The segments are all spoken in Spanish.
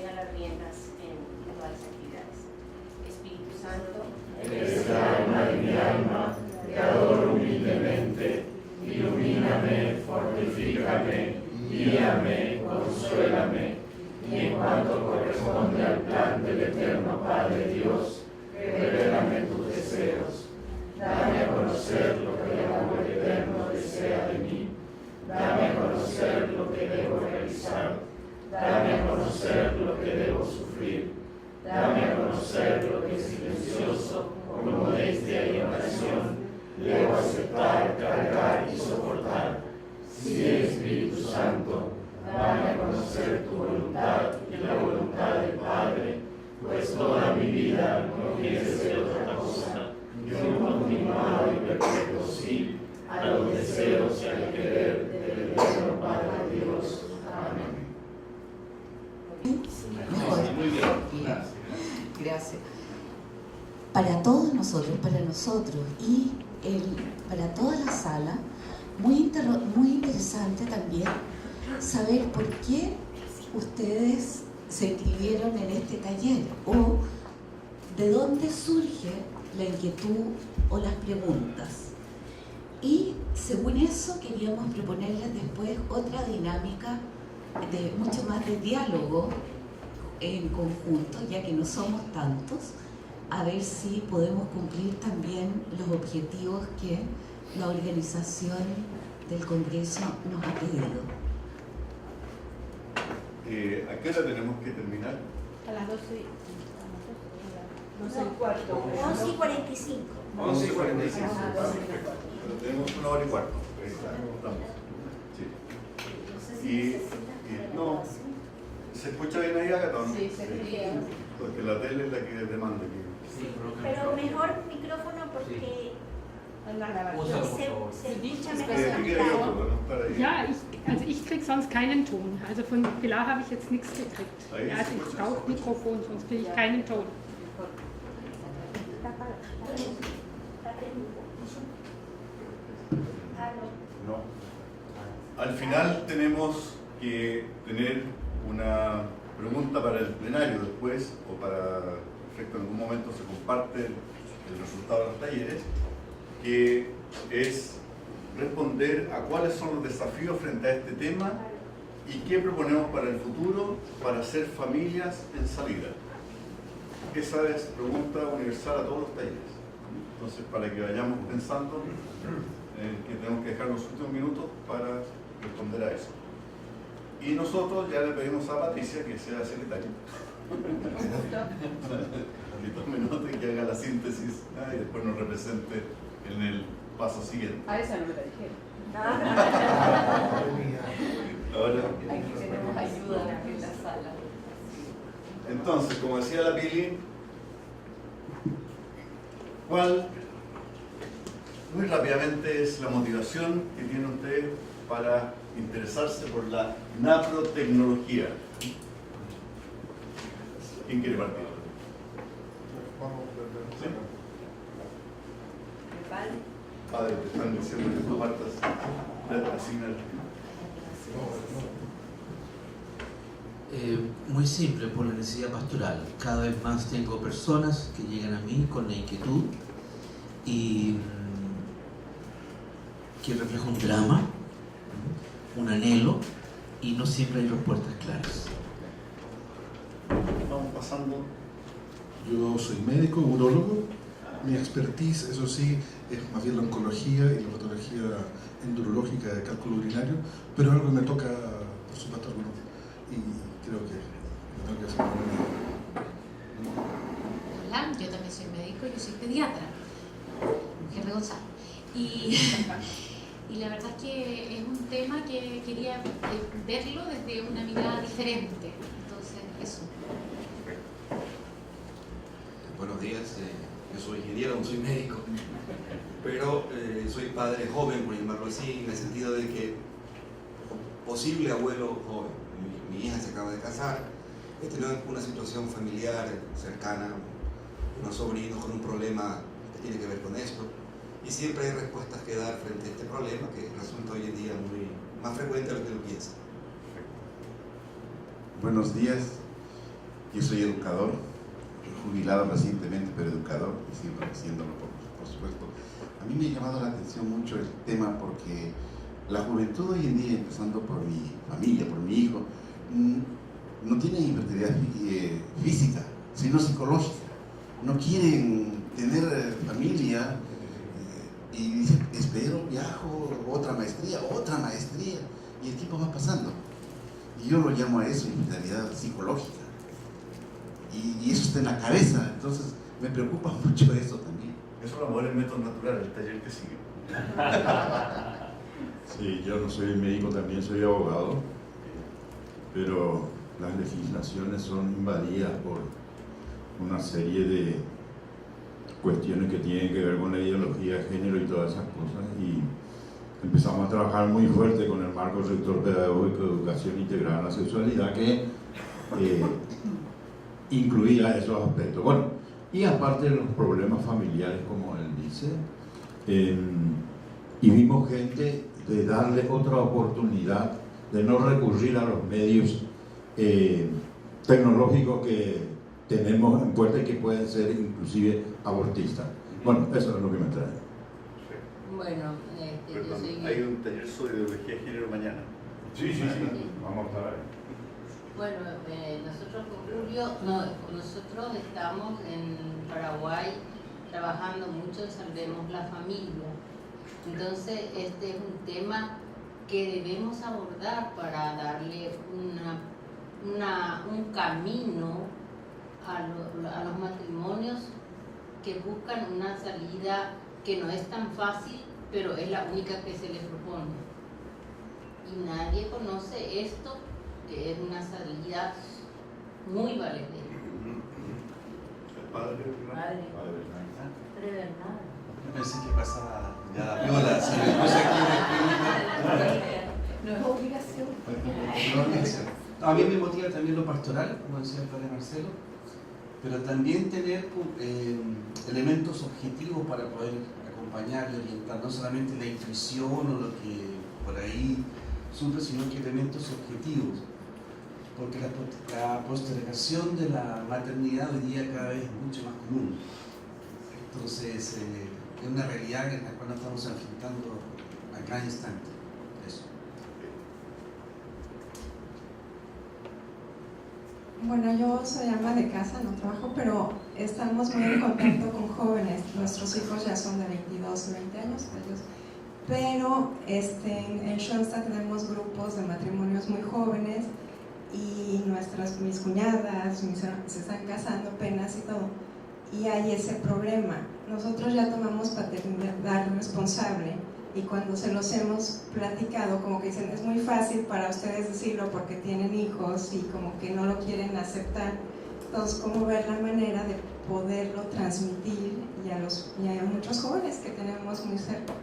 tenga las riendas en todas las actividades. Espíritu Santo, Esta alma y mi alma, te adoro humildemente, ilumíname, fortifícame, guíame, consuélame, y en cuanto corresponde al plan del eterno Padre Dios, revélame tus deseos. Dame a conocer lo que el amor eterno desea de mí. Dame a conocer lo que debo realizar. Dame a conocer lo que debo sufrir. Dame a conocer lo que silencioso, con modestia y oración, debo aceptar, cargar y soportar. Sí, Espíritu Santo, dame a conocer tu voluntad y la voluntad del Padre, pues toda mi vida no quiere ser otra cosa que un continuado y perpetuo sí a los deseos y al querer del eterno Padre Dios. Amén. Muy bien. Gracias. Para todos nosotros, para nosotros y para toda la sala, muy interesante también saber por qué ustedes se inscribieron en este taller o de dónde surge la inquietud o las preguntas. Y según eso queríamos proponerles después otra dinámica de mucho más de diálogo en conjunto, ya que no somos tantos, a ver si podemos cumplir también los objetivos que la organización del Congreso nos ha pedido. ¿A qué hora tenemos que terminar? A las 12 y cuarto. 11:45. 11:45. Pero tenemos 1h15. Estamos. Sí. No, ¿se escucha bien ahí, Agatha? Sí, se escucha. Porque la tele es la que demanda. Pero mejor micrófono porque se escucha mejor. Ja, ich kriege sonst keinen Ton. Also von Pilar habe ich jetzt nichts gekriegt. Ja, also ich brauche Mikrofon, sonst kriege ich keinen Ton. No. Al final tenemos que tener una pregunta para el plenario después, o para efecto en algún momento se comparte el resultado de los talleres, que es responder a cuáles son los desafíos frente a este tema y qué proponemos para el futuro para hacer familias en salida. Esa es pregunta universal a todos los talleres. Entonces, para que vayamos pensando que tenemos que dejar los últimos minutos para responder a eso. Y nosotros ya le pedimos a Patricia que sea secretaria. Que tome nota y que haga la síntesis y después nos represente en el paso siguiente. A esa no me la dijeron. Ahora, Aquí tenemos ayuda en la sala. entonces, como decía la Pili, ¿cuál, muy rápidamente, es la motivación que tiene usted para interesarse por la naprotecnología? ¿Quién quiere partir? ¿Sí? Padre, te están diciendo que tú partas de asignar. Muy simple, por la necesidad pastoral. Cada vez más tengo personas que llegan a mí con la inquietud y que refleja un drama, un anhelo, y no siempre hay respuestas claras. Vamos pasando. Yo soy médico, urólogo. Mi expertise, eso sí, es más bien la oncología y la patología endurológica de cálculo urinario, pero algo que me toca, por supuesto, alguno, y creo que lo tengo que hacer. Hola, yo también soy médico, yo soy pediatra, mujer de Gonzalo. Y la verdad es que es un tema que quería verlo desde una mirada diferente. Entonces, eso. Buenos días, yo soy ingeniero, no soy médico, pero soy padre joven, por llamarlo así, en el sentido de que posible abuelo joven. Mi hija se acaba de casar, he tenido una situación familiar cercana, unos sobrinos con un problema que tiene que ver con esto, y siempre hay respuestas que dar frente a este problema que resulta hoy en día más frecuente de lo que uno piensa. Buenos días, Yo soy educador, jubilado recientemente, pero educador, y sigo haciéndolo por supuesto. A mí me ha llamado la atención mucho el tema porque la juventud hoy en día, empezando por mi familia, por mi hijo, no tienen infertilidad física, sino psicológica. No quieren tener familia y dicen, espero, viajo, otra maestría, y el tiempo va pasando. Y yo lo llamo a eso infertilidad psicológica. Y eso está en la cabeza, entonces me preocupa mucho eso también. Eso lo amor en método natural, el taller que sigue. Sí, yo no soy médico, también soy abogado, pero las legislaciones son invadidas por una serie de cuestiones que tienen que ver con la ideología de género y todas esas cosas, y empezamos a trabajar muy fuerte con el marco rector pedagógico de educación integral a la sexualidad que incluía esos aspectos. Bueno, y aparte de los problemas familiares, como él dice, y vimos gente de darle otra oportunidad, de no recurrir a los medios tecnológicos que tenemos en puerta y que pueden ser inclusive abortistas. Bueno, eso es lo que me trae. Bueno, yo soy... Hay un taller sobre ideología de género mañana. Sí. Vamos a ver. Bueno, nosotros con Rubio, nosotros estamos en Paraguay trabajando mucho en Salvemos la Familia. Entonces, este es un tema que debemos abordar para darle un camino a los matrimonios que buscan una salida que no es tan fácil, pero es la única que se les propone. Y nadie conoce esto, que es una salida muy valedera. Padre Bernardo. Pensé que pasaba ya la viola, si me puse aquí No es obligación. No, a mí me motiva también lo pastoral, como decía el padre Marcelo, pero también tener elementos objetivos para poder acompañar y orientar, no solamente la intuición o lo que por ahí surge, sino que elementos objetivos, porque la postergación de la maternidad hoy día cada vez es mucho más común. Entonces, es una realidad en la cual nos estamos enfrentando a cada instante. Eso. Bueno, yo soy ama de casa, no trabajo, pero estamos muy en contacto con jóvenes. Nuestros hijos ya son de 22 y 20 años, ellos. Pero en Schoenstatt tenemos grupos de matrimonios muy jóvenes y mis cuñadas se están casando apenas y todo. Y hay ese problema. Nosotros ya tomamos paternidad responsable y cuando se los hemos platicado, como que dicen, es muy fácil para ustedes decirlo porque tienen hijos y como que no lo quieren aceptar. Entonces, ¿cómo ver la manera de poderlo transmitir y a muchos jóvenes que tenemos muy cerca?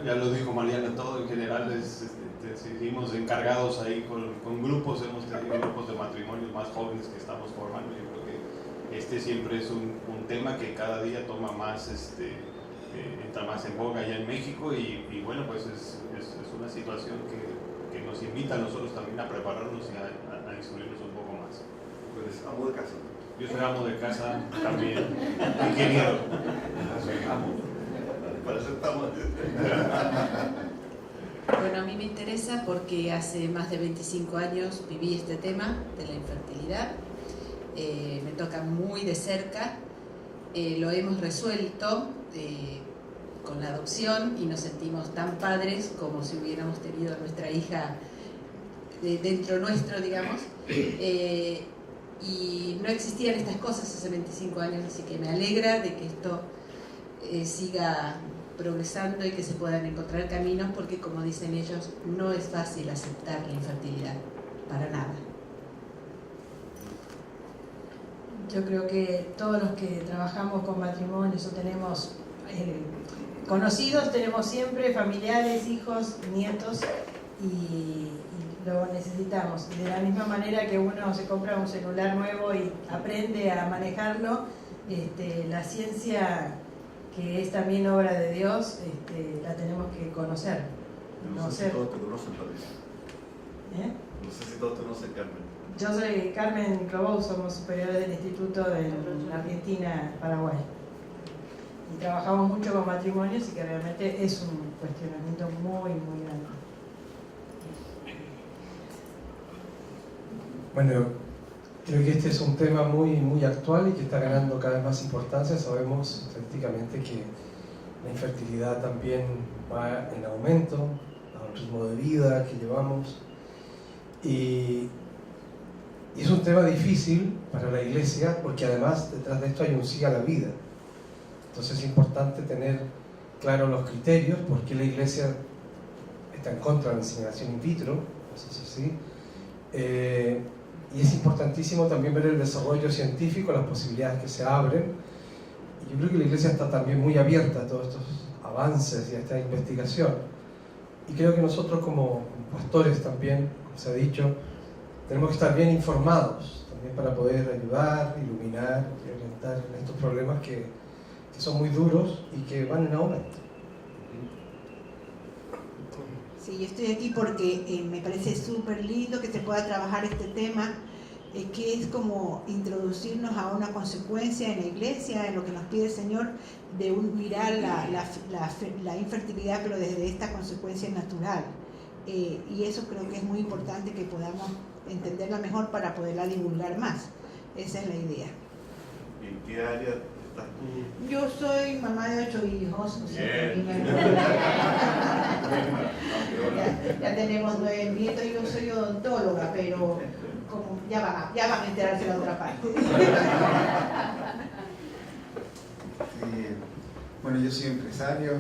Ya lo dijo Mariana, todo en general seguimos encargados ahí con grupos, hemos tenido grupos de matrimonios más jóvenes que estamos formando. Yo creo que siempre es un tema que cada día toma más, entra más en boga allá en México y bueno, pues es una situación que nos invita a nosotros también a prepararnos y a instruirnos un poco más. Pues amo de casa. Yo soy amo de casa también, ingeniero. Para eso estamos. Bueno, a mí me interesa porque hace más de 25 años viví este tema de la infertilidad. Me toca muy de cerca. Lo hemos resuelto con la adopción y nos sentimos tan padres como si hubiéramos tenido a nuestra hija dentro nuestro, digamos. Y no existían estas cosas hace 25 años, así que me alegra de que esto siga progresando y que se puedan encontrar caminos, porque como dicen ellos, no es fácil aceptar la infertilidad, para nada. Yo creo que todos los que trabajamos con matrimonios o tenemos conocidos, tenemos siempre familiares, hijos, nietos y lo necesitamos. Y de la misma manera que uno se compra un celular nuevo y aprende a manejarlo, la ciencia, que es también obra de Dios, la tenemos que conocer. No sé si todos te conocen, Patricia. No sé si todos te conocen, Carmen. Yo soy Carmen Clobou, somos superiores del Instituto de Argentina-Paraguay. Y trabajamos mucho con matrimonios y que realmente es un cuestionamiento muy, muy grande. Bueno, creo que este es un tema muy, muy actual y que está ganando cada vez más importancia. Sabemos estadísticamente que la infertilidad también va en aumento, al ritmo de vida que llevamos. Y es un tema difícil para la Iglesia porque además detrás de esto hay un sí a la vida. Entonces es importante tener claros los criterios, porque la Iglesia está en contra de la inseminación in vitro, no sé si sí. Y es importantísimo también ver el desarrollo científico, las posibilidades que se abren. Y yo creo que la Iglesia está también muy abierta a todos estos avances y a esta investigación. Y creo que nosotros como pastores también, como se ha dicho, tenemos que estar bien informados también para poder ayudar, iluminar y orientar en estos problemas que son muy duros y que van en aumento. Sí, yo estoy aquí porque me parece súper lindo que se pueda trabajar este tema, que es como introducirnos a una consecuencia en la Iglesia, en lo que nos pide el Señor, de mirar la infertilidad, pero desde esta consecuencia natural. Y eso creo que es muy importante que podamos entenderla mejor para poderla divulgar más. Esa es la idea. ¿En qué área estás tú? Yo soy mamá de 8 hijos. Ya tenemos 9 nietos y yo soy odontóloga, pero como ya van a enterarse de la otra parte. Bueno, yo soy empresario,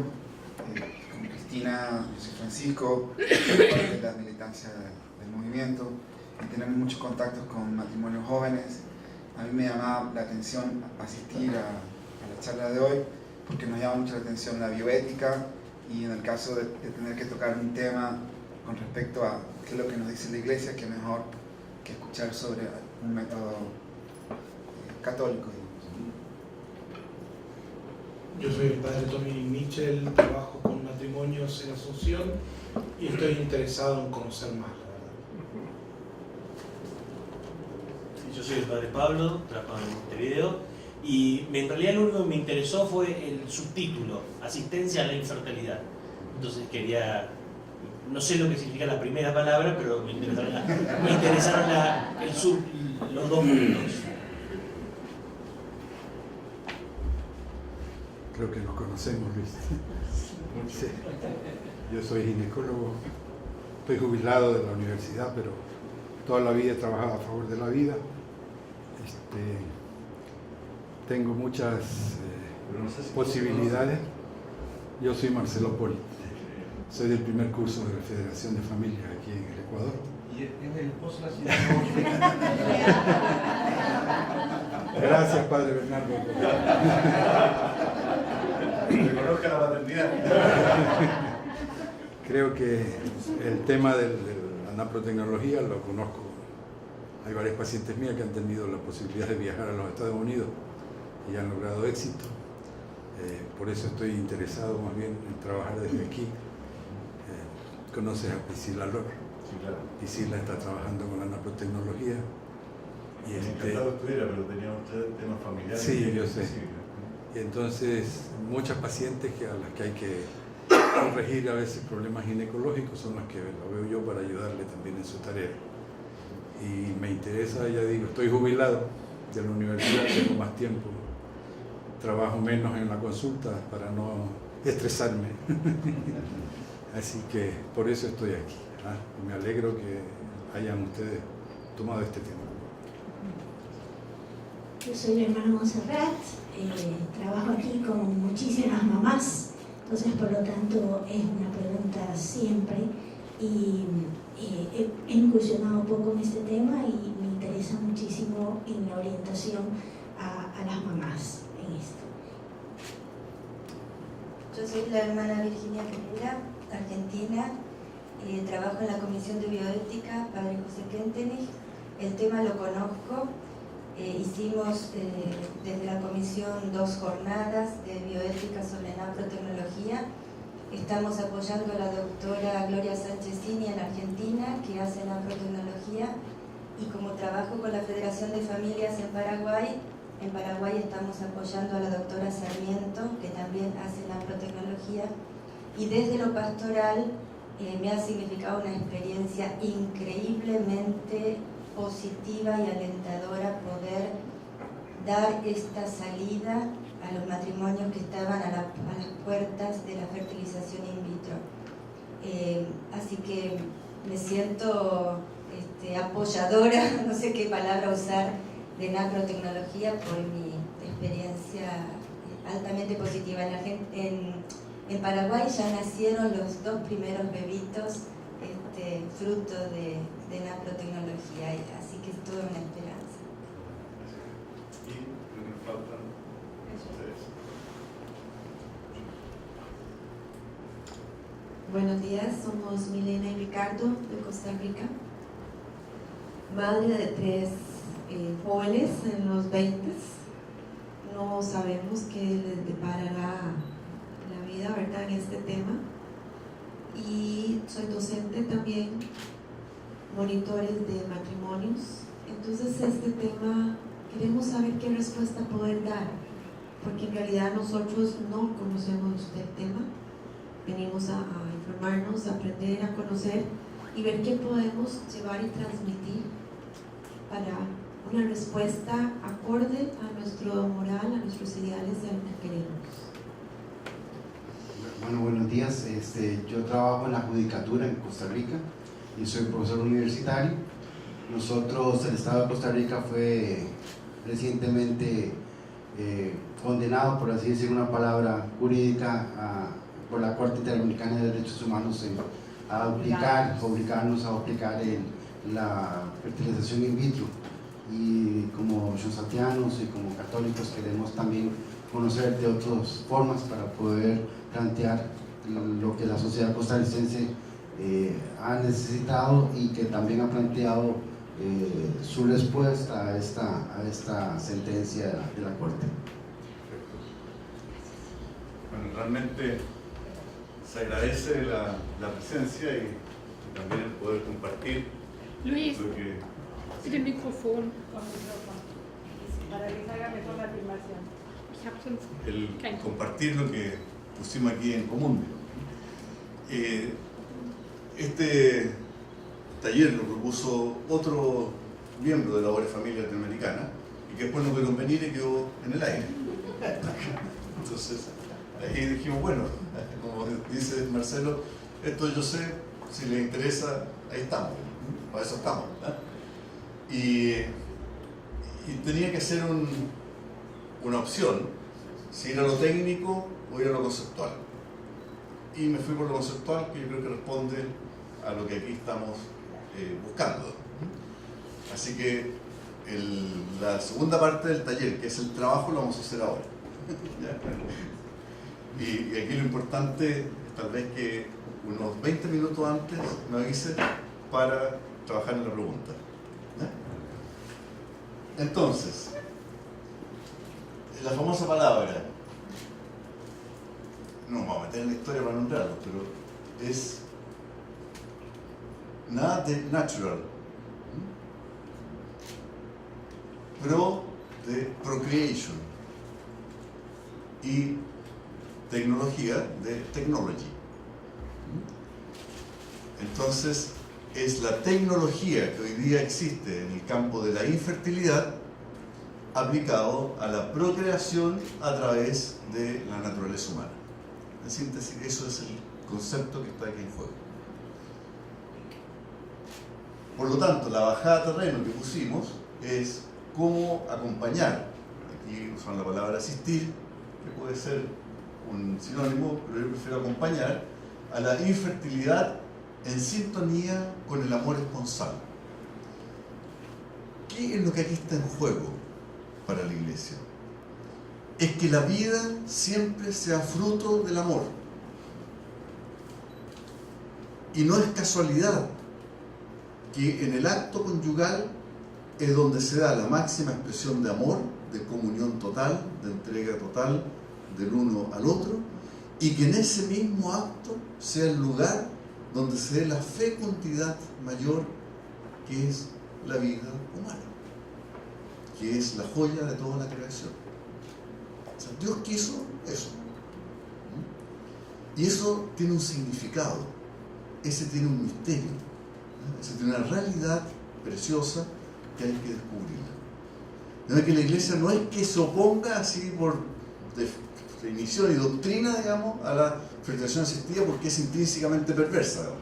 con Cristina, yo soy Francisco, parte de la militancia del movimiento, y tenemos muchos contactos con matrimonios jóvenes. A mí me llamaba la atención asistir a la charla de hoy, porque nos llama mucho la atención la bioética, y en el caso de tener que tocar un tema con respecto a qué es lo que nos dice la Iglesia, que mejor que escuchar sobre un método católico. Yo soy el padre Tommy Mitchell, trabajo con matrimonios en Asunción y estoy interesado en conocer más, la verdad. Yo soy el padre Pablo, trabajo en Montevideo y en realidad lo único que me interesó fue el subtítulo, Asistencia a la Infertilidad. Entonces quería, no sé lo que significa la primera palabra, pero me interesaron los dos puntos. Creo que nos conocemos, Luis. Sí. Yo soy ginecólogo, estoy jubilado de la universidad, pero toda la vida he trabajado a favor de la vida. Tengo muchas posibilidades. Yo soy Marcelo Poli, soy del primer curso de la Federación de Familias aquí en el Ecuador. ¿Y es el esposo de la señora? Gracias, padre Bernardo. Reconozca la paternidad. Creo que el tema de la naprotecnología lo conozco. Hay varios pacientes míos que han tenido la posibilidad de viajar a los Estados Unidos y han logrado éxito. Por eso estoy interesado más bien en trabajar desde aquí. Conoces a Priscila Lor. Sí, claro. Priscila está trabajando con la naprotecnología. Y encantado estuviera, pero tenía muchos temas familiares. Sí, yo sé. Y entonces muchas pacientes a las que hay que corregir a veces problemas ginecológicos son las que lo veo yo para ayudarle también en su tarea. Y me interesa, ya digo, estoy jubilado de la universidad, tengo más tiempo, trabajo menos en la consulta para no estresarme. Así que por eso estoy aquí. Y me alegro que hayan ustedes tomado este tema. Yo soy la hermana Montserrat, trabajo aquí con muchísimas mamás, entonces por lo tanto es una pregunta siempre y he incursionado un poco en este tema y me interesa muchísimo en la orientación a las mamás en esto. Yo soy la hermana Virginia Pereira, argentina, trabajo en la Comisión de Bioética, Padre José Kentenich, el tema lo conozco. Hicimos desde la comisión 2 jornadas de bioética sobre naprotecnología. Estamos apoyando a la doctora Gloria Sánchez Cini en Argentina, que hace naprotecnología, y como trabajo con la Federación de Familias en Paraguay estamos apoyando a la doctora Sarmiento, que también hace nanotecnología, y desde lo pastoral me ha significado una experiencia increíblemente positiva y alentadora poder dar esta salida a los matrimonios que estaban a las puertas de la fertilización in vitro. Así que me siento apoyadora, no sé qué palabra usar, de nanotecnología por mi experiencia altamente positiva. En Paraguay ya nacieron los 2 primeros bebitos fruto de nanotecnología, así que es toda una esperanza. Y me faltan ustedes. Buenos días, somos Milena y Ricardo de Costa Rica, madre de 3 jóvenes en los 20s. No sabemos qué les deparará la vida, ¿verdad?, en este tema. Y soy docente también, monitores de matrimonios. Entonces este tema queremos saber qué respuesta poder dar, porque en realidad nosotros no conocemos del tema. Venimos a informarnos, a aprender, a conocer y ver qué podemos llevar y transmitir para una respuesta acorde a nuestro moral, a nuestros ideales y a lo que queremos. Bueno, buenos días. Yo trabajo en la judicatura en Costa Rica y soy profesor universitario. Nosotros, el Estado de Costa Rica fue recientemente condenado, por así decir una palabra jurídica, por la Corte Interamericana de Derechos Humanos a obligarnos a aplicar la fertilización in vitro. Y como shonsaltianos y como católicos queremos también conocer de otras formas para poder plantear lo que la sociedad costarricense ha necesitado y que también ha planteado su respuesta a esta sentencia de la Corte. Bueno, realmente se agradece la presencia y también el poder compartir Luis, lo que... bitte Mikrofon. Para que salga mejor la afirmación. el compartir lo que pusimos aquí en común. Este taller lo propuso otro miembro de la Obra Familia Latinoamericana y que después no pudieron venir y quedó en el aire. Entonces, ahí dijimos, bueno, como dice Marcelo, esto yo sé, si les interesa, ahí estamos, para eso estamos. Y tenía que ser una opción, si ir a lo técnico o ir a lo conceptual. Y me fui por lo conceptual, que yo creo que responde a lo que aquí estamos buscando. Así que la segunda parte del taller, que es el trabajo, lo vamos a hacer ahora. Y aquí lo importante es tal vez que unos 20 minutos antes me avise para trabajar en la pregunta. Entonces, la famosa palabra, no vamos a meter en la historia para nombrarlo, pero es nada de natural, pro de procreation y tecnología de technology. Entonces, es la tecnología que hoy día existe en el campo de la infertilidad aplicado a la procreación a través de la naturaleza humana. En síntesis, eso es el concepto que está aquí en juego. Por lo tanto, la bajada a terreno que pusimos es cómo acompañar, aquí usan la palabra asistir, que puede ser un sinónimo, pero yo prefiero acompañar a la infertilidad en sintonía con el amor esponsal. ¿Qué es lo que aquí está en juego para la Iglesia? Es que la vida siempre sea fruto del amor. Y no es casualidad que en el acto conyugal es donde se da la máxima expresión de amor, de comunión total, de entrega total del uno al otro, y que en ese mismo acto sea el lugar donde se dé la fecundidad mayor, que es la vida humana, que es la joya de toda la creación. O sea, Dios quiso eso. Y eso tiene un significado, ese tiene un misterio, ese tiene una realidad preciosa que hay que descubrirla. De manera que la Iglesia no es que se oponga así por definición y doctrina, digamos, a la fertilización asistida porque es intrínsecamente perversa, digamos,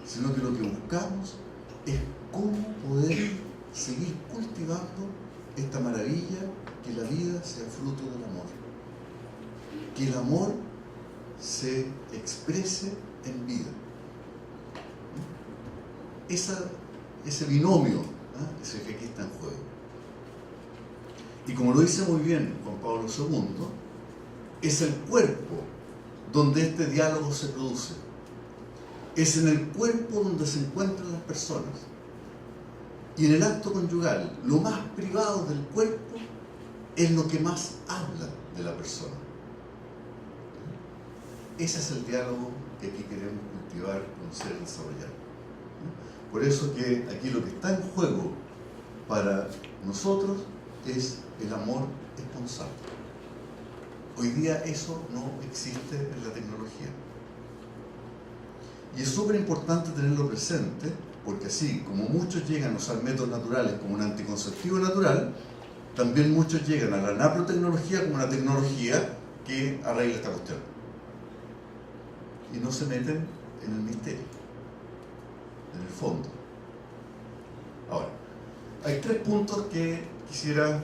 sino que lo que buscamos es cómo poder seguir cultivando esta maravilla, que la vida sea fruto del amor, que el amor se exprese en vida. Ese binomio es el que aquí está en juego. Y como lo dice muy bien Juan Pablo II, es el cuerpo donde este diálogo se produce. Es en el cuerpo donde se encuentran las personas. Y en el acto conyugal, lo más privado del cuerpo es lo que más habla de la persona. Ese es el diálogo que aquí queremos cultivar, conocer y desarrollar. Por eso que aquí lo que está en juego para nosotros es el amor esponsal. Hoy día eso no existe en la tecnología. Y es súper importante tenerlo presente, porque así como muchos llegan a usar métodos naturales como un anticonceptivo natural, también muchos llegan a la naprotecnología como una tecnología que arregla esta cuestión. Y no se meten en el misterio, en el fondo. Ahora, hay 3 puntos que quisiera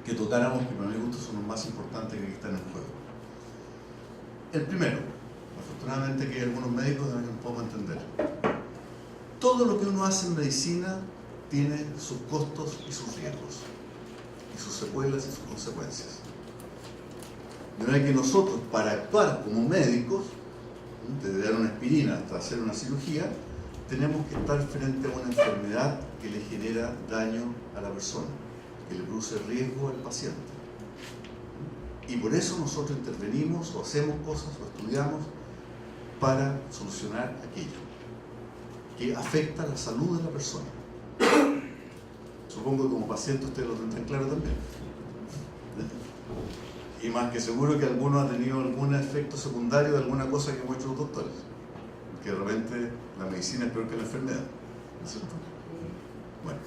que tocáramos, que para mi gusto son los más importantes que están en juego. El primero, afortunadamente que hay algunos médicos que no podemos entender. Todo lo que uno hace en medicina tiene sus costos y sus riesgos, y sus secuelas y sus consecuencias. De manera que nosotros, para actuar como médicos, desde dar una aspirina hasta hacer una cirugía, tenemos que estar frente a una enfermedad que le genera daño a la persona, que le produce riesgo al paciente. Y por eso nosotros intervenimos o hacemos cosas o estudiamos para solucionar aquello que afecta la salud de la persona. Supongo que como paciente ustedes lo tendrán claro también. Y más que seguro que alguno ha tenido algún efecto secundario de alguna cosa que hemos hecho los doctores. Que de repente la medicina es peor que la enfermedad. ¿No es cierto? Bueno,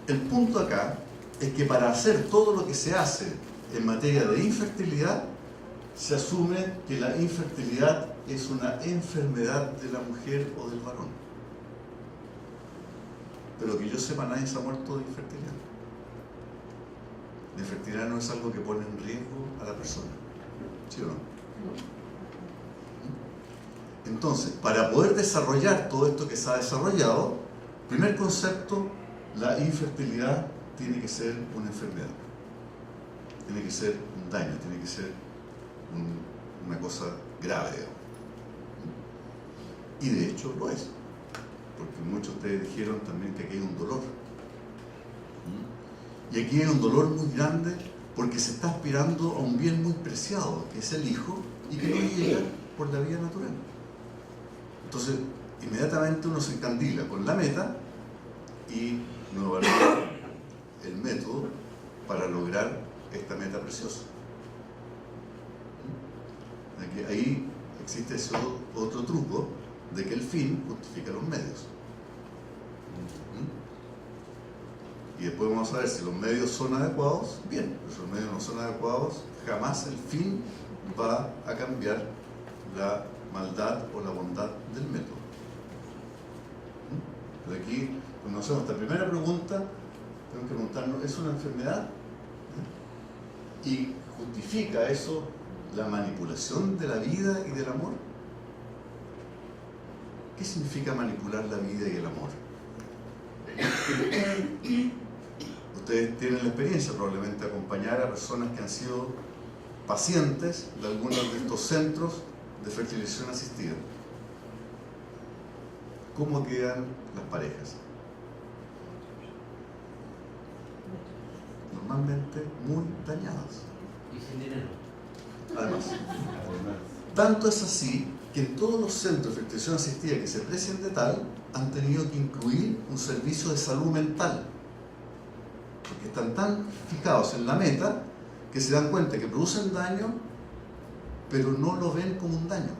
el punto acá es que para hacer todo lo que se hace en materia de infertilidad, se asume que la infertilidad es una enfermedad de la mujer o del varón. Pero que yo sepa, nadie se ha muerto de infertilidad. La infertilidad no es algo que pone en riesgo a la persona. ¿Sí o no? Entonces, para poder desarrollar todo esto que se ha desarrollado, primer concepto, la infertilidad tiene que ser una enfermedad. Tiene que ser un daño, tiene que ser una cosa grave, digamos. Y de hecho lo es. Porque muchos de ustedes dijeron también que aquí hay un dolor. Y aquí hay un dolor muy grande porque se está aspirando a un bien muy preciado, que es el hijo, y que no llega por la vía natural. Entonces, inmediatamente uno se encandila con la meta y no evalúa el método para lograr esta meta preciosa. Ahí existe ese otro truco de que el fin justifica los medios. Y después vamos a ver si los medios son adecuados, bien, pero si los medios no son adecuados, jamás el fin va a cambiar la maldad o la bondad del método. Pero aquí, cuando hacemos esta primera pregunta, tenemos que preguntarnos, ¿es una enfermedad? ¿Y justifica eso la manipulación de la vida y del amor? ¿Qué significa manipular la vida y el amor? Ustedes tienen la experiencia probablemente de acompañar a personas que han sido pacientes de algunos de estos centros de fertilización asistida. ¿Cómo quedan las parejas? Normalmente muy dañadas. Y sin dinero. Además, tanto es así que en todos los centros de fertilización asistida que se precian de tal, han tenido que incluir un servicio de salud mental. Porque están tan fijados en la meta que se dan cuenta que producen daño, pero no lo ven como un daño,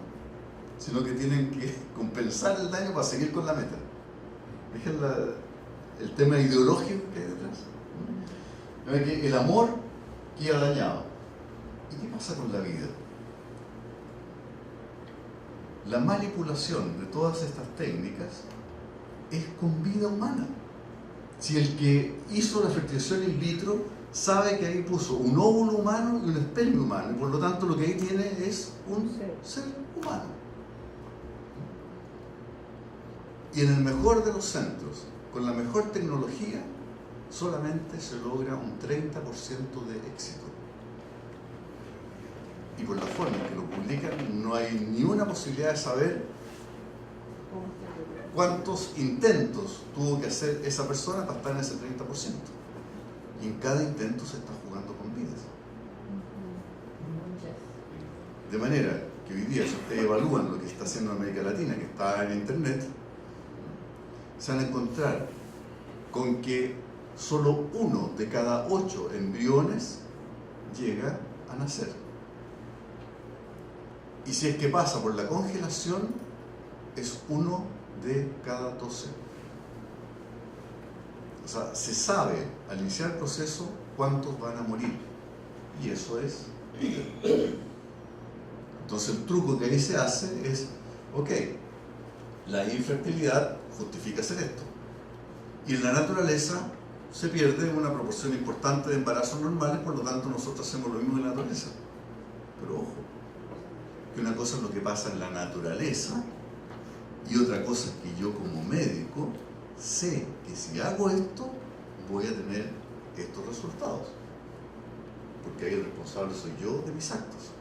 sino que tienen que compensar el daño para seguir con la meta. Dejen el tema ideológico que hay detrás. Que el amor queda dañado. ¿Y qué pasa con la vida? La manipulación de todas estas técnicas es con vida humana. Si el que hizo la fertilización in vitro sabe que ahí puso un óvulo humano y un espermio humano, y por lo tanto lo que ahí tiene es un ser humano. Y en el mejor de los centros, con la mejor tecnología, solamente se logra un 30% de éxito. Y por la forma en que lo publican, no hay ni una posibilidad de saber cuántos intentos tuvo que hacer esa persona para estar en ese 30%. Y en cada intento se está jugando con vidas. De manera que hoy día, si ustedes evalúan lo que está haciendo América Latina, que está en internet, se van a encontrar con que solo 1 de cada 8 embriones llega a nacer. Y si es que pasa por la congelación, es 1 de cada 12. O sea, se sabe al iniciar el proceso cuántos van a morir. Y eso es vida. Entonces el truco que ahí se hace es, ok, la infertilidad justifica hacer esto. Y en la naturaleza se pierde una proporción importante de embarazos normales, por lo tanto nosotros hacemos lo mismo en la naturaleza. Pero ojo, que una cosa es lo que pasa en la naturaleza y otra cosa es que yo como médico sé que si hago esto voy a tener estos resultados, porque ahí el responsable soy yo de mis actos.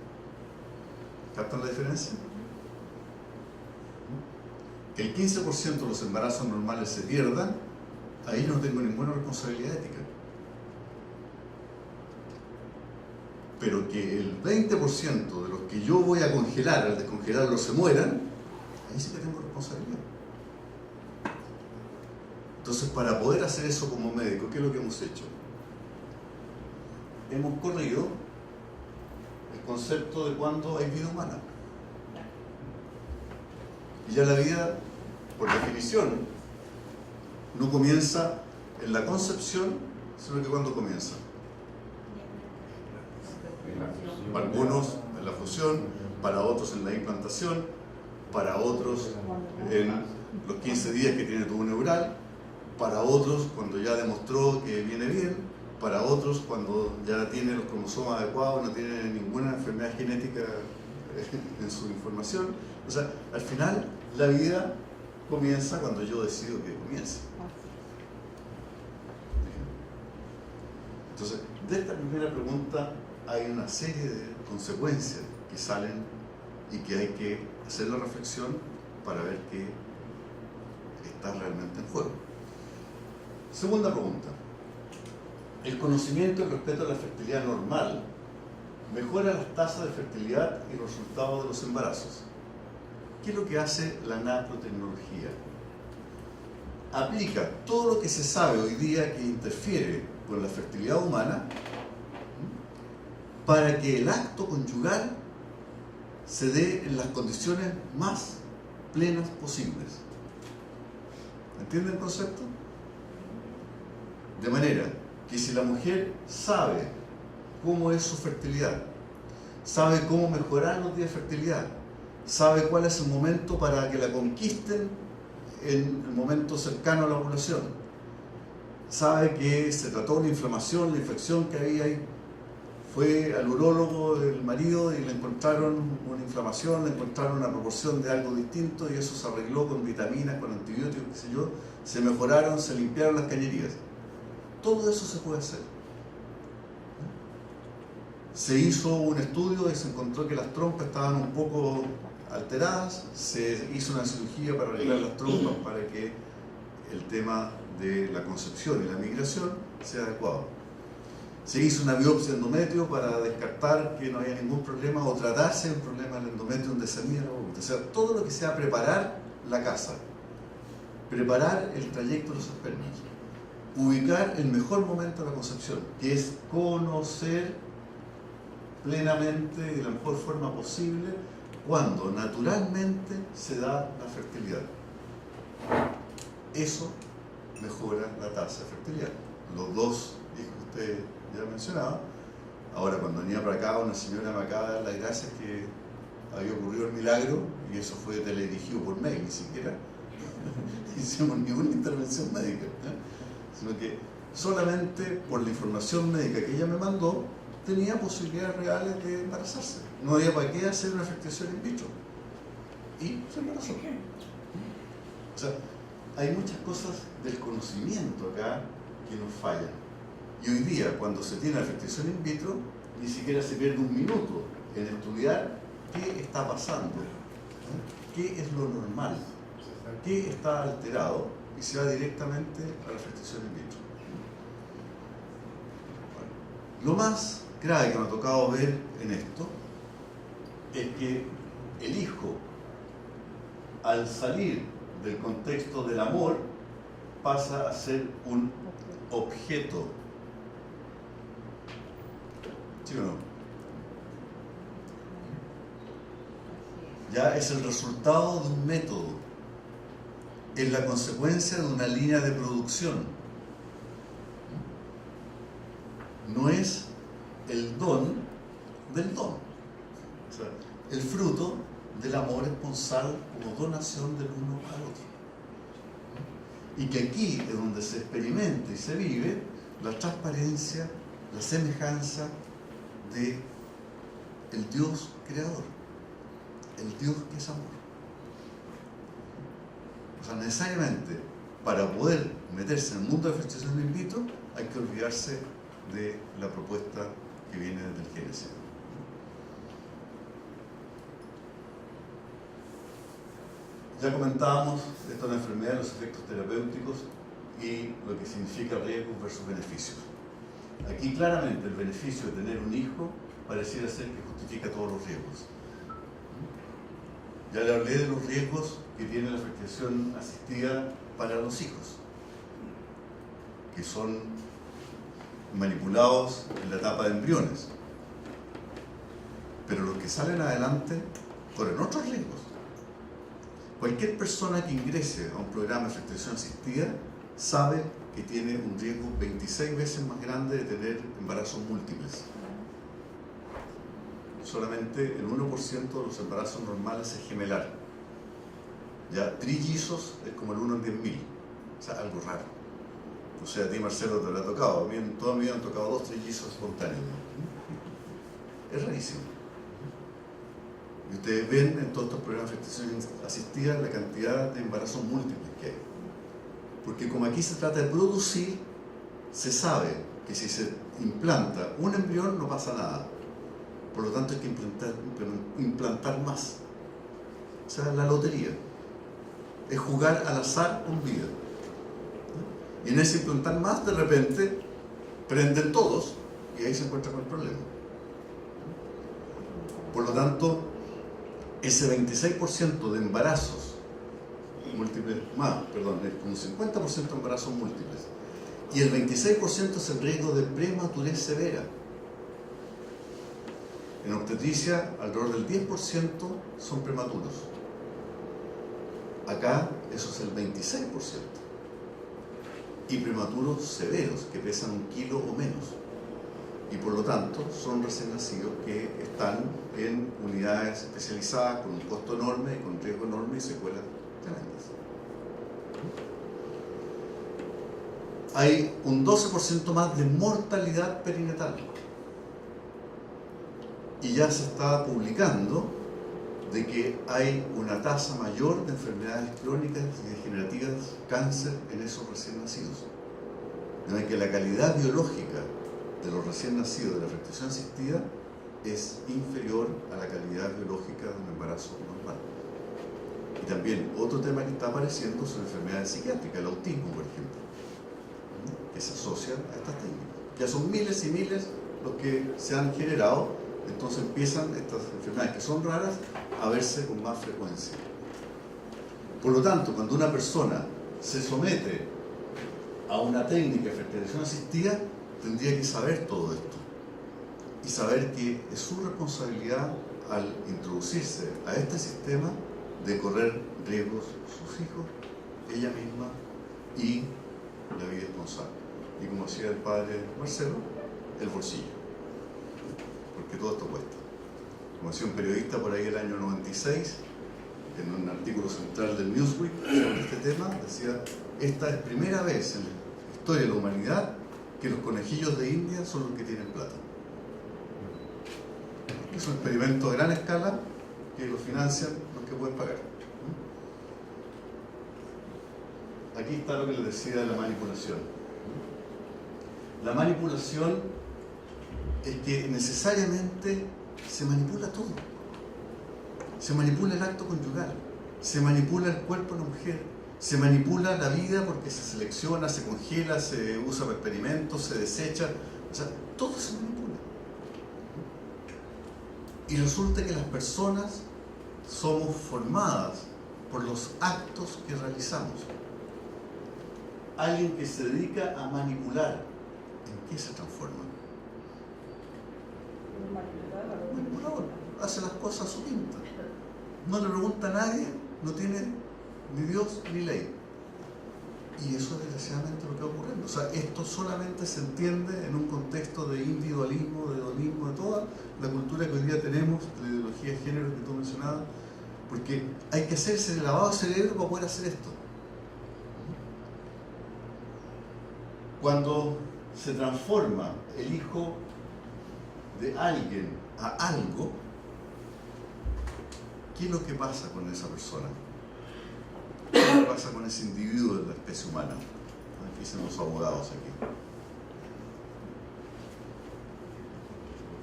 ¿Captan la diferencia? Que el 15% de los embarazos normales se pierdan, ahí no tengo ninguna responsabilidad ética. Pero que el 20% de los que yo voy a congelar, al descongelarlos se mueran, ahí sí que tengo responsabilidad. Entonces, para poder hacer eso como médico, ¿qué es lo que hemos hecho? Hemos corrido el concepto de cuándo hay vida humana. Y ya la vida, por definición, no comienza en la concepción, sino que cuando comienza. Para algunos en la fusión, para otros en la implantación, para otros en los 15 días que tiene tubo neural, para otros cuando ya demostró que viene bien, para otros cuando ya tiene los cromosomas adecuados, no tiene ninguna enfermedad genética en su información. O sea, al final la vida comienza cuando yo decido que comience. Entonces, de esta primera pregunta hay una serie de consecuencias que salen y que hay que hacer la reflexión para ver qué está realmente en juego. Segunda pregunta. El conocimiento y el respeto a la fertilidad normal mejora las tasas de fertilidad y los resultados de los embarazos. ¿Qué es lo que hace la nanotecnología? Aplica todo lo que se sabe hoy día que interfiere con la fertilidad humana para que el acto conyugal se dé en las condiciones más plenas posibles. ¿Entienden el concepto? De manera que si la mujer sabe cómo es su fertilidad, sabe cómo mejorar los días de fertilidad, sabe cuál es el momento para que la conquisten en el momento cercano a la ovulación, sabe que se trató de una inflamación, la infección que había ahí, fue al urólogo del marido y le encontraron una inflamación, le encontraron una proporción de algo distinto y eso se arregló con vitaminas, con antibióticos, qué sé yo, se mejoraron, se limpiaron las cañerías. Todo eso se puede hacer. Se hizo un estudio y se encontró que las trompas estaban un poco alteradas, se hizo una cirugía para arreglar las trompas para que el tema de la concepción y la migración sea adecuado. Se hizo una biopsia endometrio para descartar que no había ningún problema o tratarse un problema del endometrio donde salía la vómito. O sea, todo lo que sea preparar la casa, preparar el trayecto de los espermas, ubicar el mejor momento de la concepción, que es conocer plenamente y de la mejor forma posible cuando naturalmente se da la fertilidad. Eso mejora la tasa de fertilidad. Los dos hijos que usted ya mencionaba. Ahora, cuando venía para acá, una señora me acaba de dar las gracias que había ocurrido el milagro, y eso fue teledirigido por mail, ni siquiera hicimos ninguna intervención médica, sino que solamente por la información médica que ella me mandó tenía posibilidades reales de embarazarse. No había para qué hacer una fertilización in vitro. Y se embarazó. O sea, hay muchas cosas del conocimiento acá que nos fallan. Y hoy día, cuando se tiene la fertilización in vitro, ni siquiera se pierde un minuto en estudiar qué está pasando, qué es lo normal, qué está alterado, y se va directamente a la fertilización in vitro. Bueno, lo más grave que me ha tocado ver en esto es que el hijo, al salir del contexto del amor, pasa a ser un objeto. ¿Sí o no? Ya es el resultado de un método, es la consecuencia de una línea de producción. No es el don del don. O sea, el fruto del amor esponsal como donación del uno al otro. Y que aquí es donde se experimenta y se vive la transparencia, la semejanza de el Dios creador, el Dios que es amor. O sea, necesariamente para poder meterse en el mundo de la fertilización in vitro hay que olvidarse de la propuesta que viene del Génesis. Ya comentábamos esto de la enfermedad, los efectos terapéuticos y lo que significa riesgos versus beneficios. Aquí claramente el beneficio de tener un hijo pareciera ser que justifica todos los riesgos. Ya le hablé de los riesgos que tiene la fertilización asistida para los hijos, que son manipulados en la etapa de embriones. Pero los que salen adelante corren otros riesgos. Cualquier persona que ingrese a un programa de fertilización asistida sabe que tiene un riesgo 26 veces más grande de tener embarazos múltiples. Solamente el 1% de los embarazos normales es gemelar. Ya trillizos es como el 1 en 10.000. O sea, algo raro. O sea, a ti, Marcelo, te lo ha tocado. A mí en toda mi vida han tocado 2 trillizos espontáneos. Es rarísimo. Y ustedes ven en todos estos programas de fertilización asistida la cantidad de embarazos múltiples que hay. Porque como aquí se trata de producir, se sabe que si se implanta un embrión no pasa nada. Por lo tanto hay que implantar más. O sea, la lotería. Es jugar al azar con vida. Y en ese implantar más, de repente, prenden todos y ahí se encuentra con el problema. Por lo tanto, ese 26% de embarazos múltiples, es como un 50% de embarazos múltiples. Y el 26% es el riesgo de prematurez severa. En obstetricia, alrededor del 10% son prematuros. Acá, eso es el 26%. Y prematuros severos, que pesan 1 kilo o menos. Y por lo tanto, son recién nacidos que están en unidades especializadas con un costo enorme, y con riesgo enorme y secuelas tremendas. Hay un 12% más de mortalidad perinatal. Y ya se está publicando de que hay una tasa mayor de enfermedades crónicas y degenerativas, cáncer, en esos recién nacidos. De manera que la calidad biológica de los recién nacidos de la fertilización asistida es inferior a la calidad biológica de un embarazo normal. Y también otro tema que está apareciendo son enfermedades psiquiátricas, el autismo, por ejemplo, que se asocia a estas técnicas. Ya son miles y miles los que se han generado, entonces empiezan estas enfermedades que son raras a verse con más frecuencia. Por lo tanto, cuando una persona se somete a una técnica de fertilización asistida, tendría que saber todo esto y saber que es su responsabilidad al introducirse a este sistema de correr riesgos sus hijos, ella misma y la vida esponsal. Y como decía el padre Marcelo, el bolsillo, porque todo esto cuesta. Como decía un periodista por ahí el año 96, en un artículo central del Newsweek sobre este tema, decía: esta es primera vez en la historia de la humanidad que los conejillos de India son los que tienen plata. Es un experimento de gran escala que lo financian los que pueden pagar. Aquí está lo que les decía de la manipulación. La manipulación es que necesariamente se manipula todo. Se manipula el acto conyugal, se manipula el cuerpo de la mujer, se manipula la vida porque se selecciona, se congela, se usa para experimentos, se desecha, o sea, todo se manipula. Y resulta que las personas somos formadas por los actos que realizamos. Alguien que se dedica a manipular, ¿en qué se transforma? Manipulador. Hace las cosas a su pinta. No le pregunta a nadie, no tiene ni Dios ni ley. Y eso es desgraciadamente lo que va ocurriendo. O sea, esto solamente se entiende en un contexto de individualismo, de hedonismo, de toda la cultura que hoy día tenemos, de la ideología de género que tú mencionabas, porque hay que hacerse el lavado de cerebro para poder hacer esto. Cuando se transforma el hijo de alguien a algo, ¿qué es lo que pasa con esa persona? ¿Qué es lo que pasa con ese individuo de la especie humana? Aquí dicen los abogados aquí.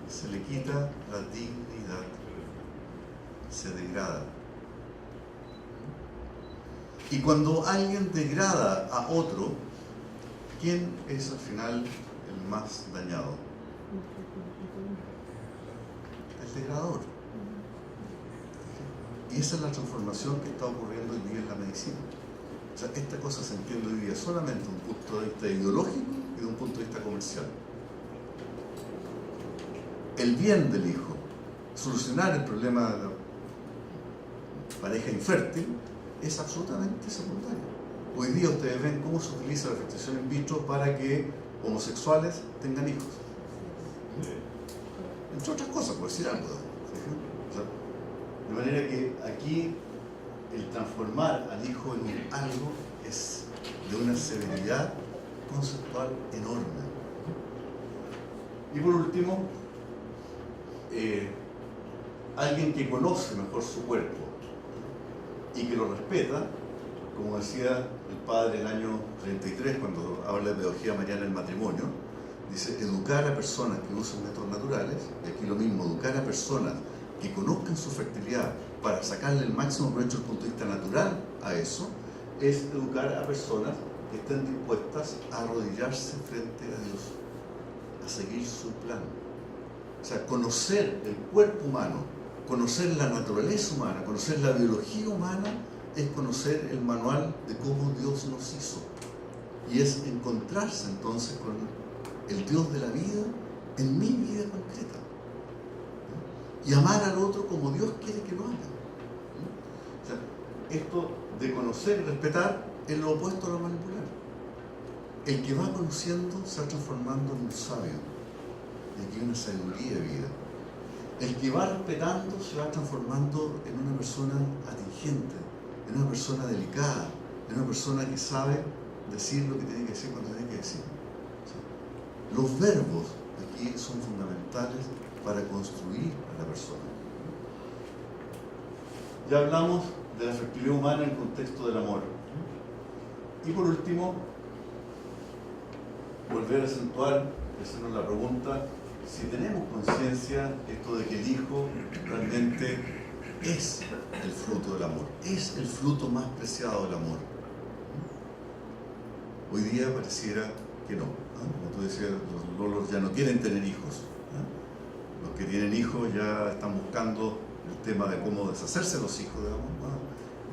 Se le quita la dignidad, se degrada. Y cuando alguien degrada a otro, ¿quién es al final el más dañado? El degradador. Y esa es la transformación que está ocurriendo hoy día en la medicina. O sea, esta cosa se entiende hoy día solamente de un punto de vista ideológico y de un punto de vista comercial. El bien del hijo, solucionar el problema de la pareja infértil, es absolutamente secundario. Hoy día ustedes ven cómo se utiliza la fertilización in vitro para que homosexuales tengan hijos. Entre otras cosas, por decir algo. O sea, de manera que aquí el transformar al hijo en un algo es de una severidad conceptual enorme. Y por último, alguien que conoce mejor su cuerpo y que lo respeta, como decía el padre el año 33 cuando habla de pedagogía mariana del matrimonio, dice: educar a personas que usan métodos naturales, y aquí lo mismo, educar a personas que conozcan su fertilidad para sacarle el máximo provecho desde el punto de vista natural a eso, es educar a personas que estén dispuestas a arrodillarse frente a Dios, a seguir su plan. O sea, conocer el cuerpo humano, conocer la naturaleza humana, conocer la biología humana, es conocer el manual de cómo Dios nos hizo. Y es encontrarse entonces con el Dios de la vida en mi vida concreta. Y amar al otro como Dios quiere que lo haga. O sea, esto de conocer y respetar es lo opuesto a lo manipular. El que va conociendo se va transformando en un sabio. Y aquí hay una sabiduría de vida. El que va respetando se va transformando en una persona atingente, en una persona delicada, en una persona que sabe decir lo que tiene que decir cuando tiene que decir. Los verbos aquí son fundamentales para construir a la persona. Ya hablamos de la fertilidad humana en el contexto del amor. Y por último, volver a acentuar, hacernos la pregunta, si tenemos conciencia esto de que el hijo realmente es el fruto del amor, es el fruto más preciado del amor. Hoy día pareciera que no. Como tú decías, los lolos ya no quieren tener hijos. Los que tienen hijos ya están buscando el tema de cómo deshacerse de los hijos, digamos.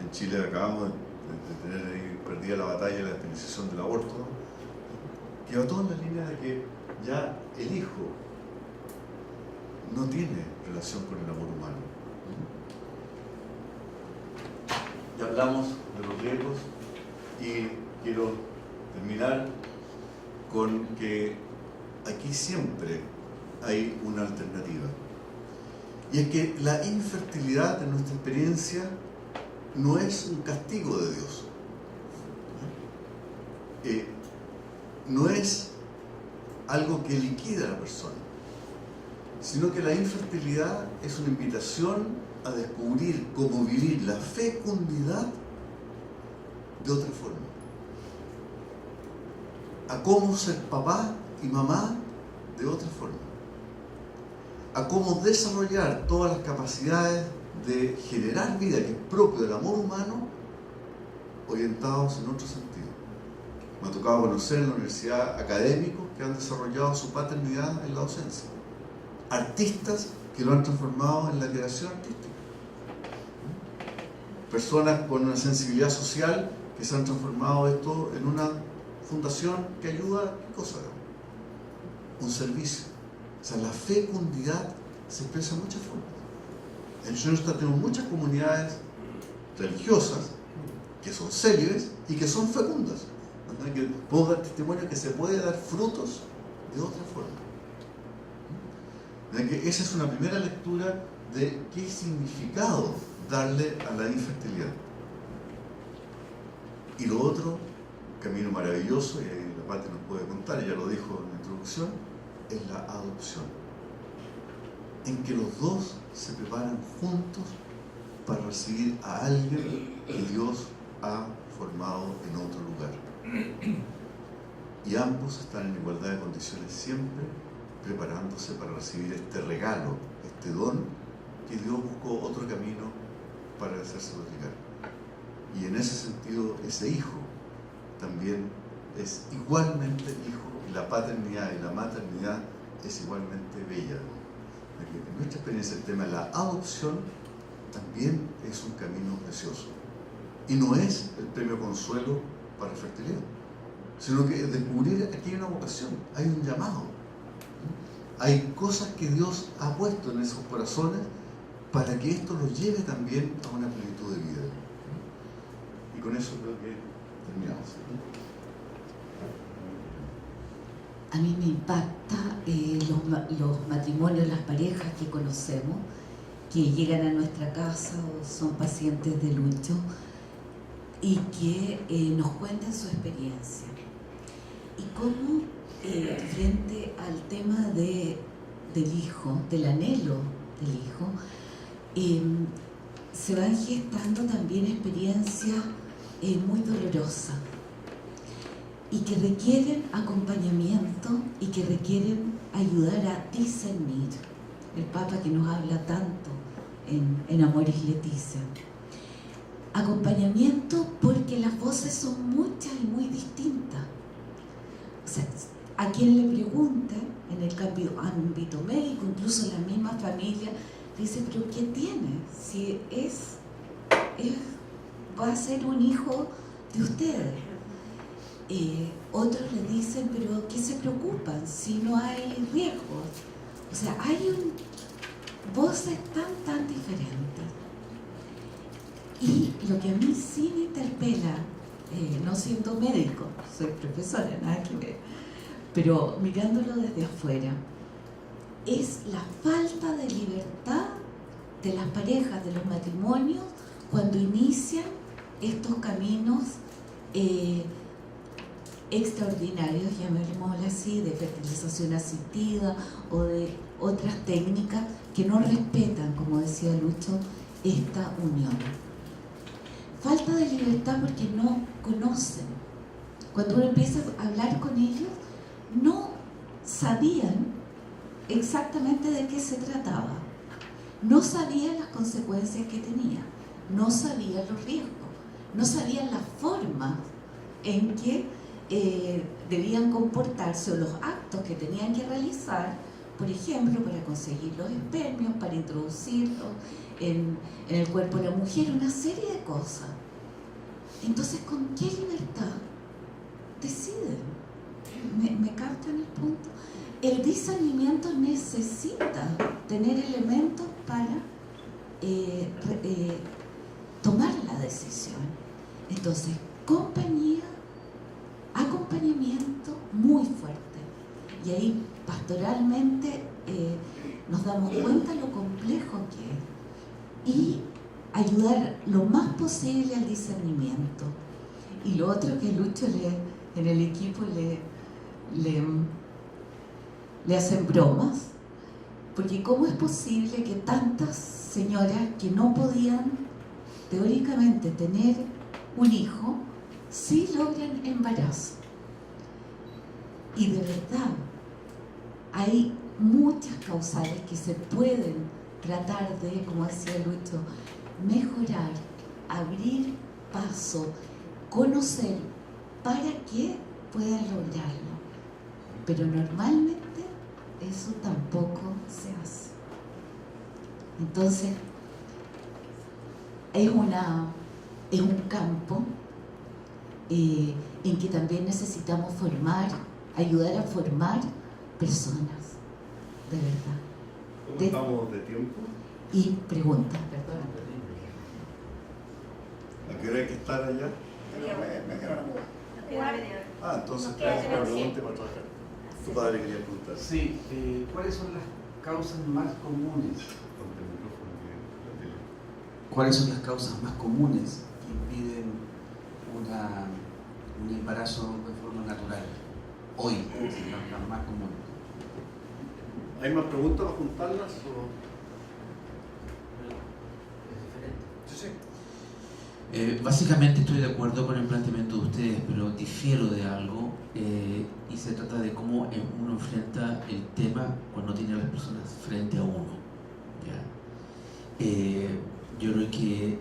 En Chile acabamos de tener ahí perdida la batalla de la despenalización del aborto, que va todo en la línea de que ya el hijo no tiene relación con el amor humano. Ya hablamos de los riesgos y quiero terminar con que aquí siempre hay una alternativa. Y es que la infertilidad, en nuestra experiencia, no es un castigo de Dios. No es algo que liquida a la persona, sino que la infertilidad es una invitación a descubrir cómo vivir la fecundidad de otra forma, a cómo ser papá y mamá de otra forma, a cómo desarrollar todas las capacidades de generar vida que es propio del amor humano, orientados en otro sentido. Me ha tocado conocer en la universidad académicos que han desarrollado su paternidad en la docencia, artistas que lo han transformado en la creación artística, personas con una sensibilidad social que se han transformado esto en una fundación que ayuda, ¿qué cosa? Un servicio. O sea, la fecundidad se expresa de muchas formas. En Schoenstatt tenemos muchas comunidades religiosas que son célibes y que son fecundas. Que podemos dar testimonio que se puede dar frutos de otra forma. Que esa es una primera lectura de qué significado darle a la infertilidad. Y lo otro, un camino maravilloso, y ahí la Pati nos puede contar, ella lo dijo en la introducción, es la adopción, en que los dos se preparan juntos para recibir a alguien que Dios ha formado en otro lugar. Y ambos están en igualdad de condiciones siempre, preparándose para recibir este regalo, este don, que Dios buscó otro camino para hacérselo llegar. Y en ese sentido, ese hijo también es igualmente hijo, y la paternidad y la maternidad es igualmente bella. En nuestra experiencia, el tema de la adopción también es un camino precioso. Y no es el premio consuelo para la fertilidad, sino que descubrir aquí hay una vocación, hay un llamado. Hay cosas que Dios ha puesto en esos corazones para que esto los lleve también a una plenitud de vida. Y con eso creo que terminamos. A mí me impacta los matrimonios, las parejas que conocemos, que llegan a nuestra casa o son pacientes de lucho y que nos cuentan su experiencia. Y cómo frente al tema del hijo, del anhelo del hijo, se van gestando también experiencias muy dolorosas y que requieren acompañamiento y que requieren ayudar a discernir. El Papa que nos habla tanto en Amoris Laetitia. Acompañamiento porque las voces son muchas y muy distintas. O sea, a quien le pregunte en el ámbito médico, incluso la misma familia, dice, pero ¿qué tiene? Si va a ser un hijo de ustedes. Otros le dicen, pero ¿qué se preocupan si no hay riesgos? O sea, hay voces tan diferentes. Y lo que a mí sí me interpela, no siendo médico, soy profesora, nada que ver, pero mirándolo desde afuera, es la falta de libertad de las parejas, de los matrimonios, cuando inician estos caminos extraordinarios, llamémoslo así, de fertilización asistida o de otras técnicas que no respetan, como decía Lucho, esta unión. Falta de libertad porque no conocen. Cuando uno empieza a hablar con ellos, no sabían exactamente de qué se trataba. No sabían las consecuencias que tenía, no sabían los riesgos, no sabían la forma en que debían comportarse, o los actos que tenían que realizar, por ejemplo, para conseguir los espermios, para introducirlos en el cuerpo de la mujer, una serie de cosas. Entonces, ¿con qué libertad deciden? ¿Me captan el punto? El discernimiento necesita tener elementos para tomar la decisión. Entonces, acompañamiento muy fuerte. Y ahí pastoralmente nos damos cuenta lo complejo que es. Y ayudar lo más posible al discernimiento. Y lo otro que Lucho en el equipo le hacen bromas, porque ¿cómo es posible que tantas señoras que no podían teóricamente tener un hijo, sí logran embarazo? Y de verdad, hay muchas causales que se pueden tratar de, como decía Lucho, mejorar, abrir paso, conocer para que puedan lograrlo. Pero normalmente eso tampoco se hace. Entonces, es un campo en que también necesitamos ayudar a formar personas, de verdad. ¿Cómo estamos de tiempo? Y preguntas, perdón. ¿A qué hora hay que estar allá? Media hora. Entonces traes una pregunta para trabajar. Tu padre quería preguntar. Sí, ¿cuáles son las causas más comunes? ¿Cuáles son las causas más comunes que impiden un embarazo de forma natural? Hoy, las más comunes. ¿Hay más preguntas para juntarlas? Básicamente estoy de acuerdo con el planteamiento de ustedes, pero difiero de algo y se trata de cómo uno enfrenta el tema cuando tiene a las personas frente a uno. ¿Ya? Yo creo que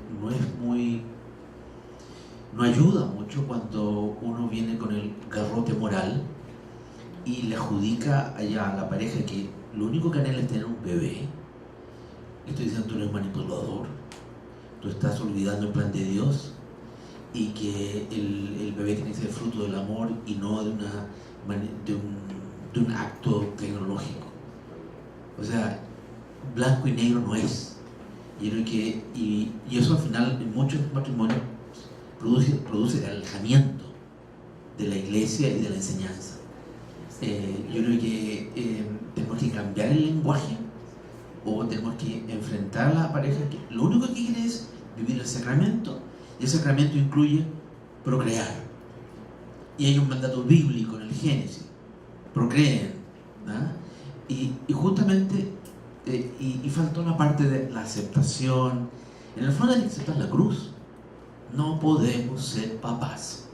no ayuda mucho cuando uno viene con el garrote moral y le adjudica allá a la pareja que lo único que anhela es tener un bebé. Le estoy diciendo, tú eres manipulador, tú estás olvidando el plan de Dios y que el bebé tiene que ser fruto del amor y no de un acto tecnológico. O sea, blanco y negro no es. Yo creo que, y eso al final en muchos matrimonios produce el alejamiento de la iglesia y de la enseñanza. Yo creo que tenemos que cambiar el lenguaje o tenemos que enfrentar a la pareja que lo único que quiere es vivir el sacramento, y el sacramento incluye procrear. Y hay un mandato bíblico en el Génesis: procreen. ¿No? Y justamente y faltó la parte de la aceptación. En el fondo hay que aceptar la cruz. No podemos ser papás.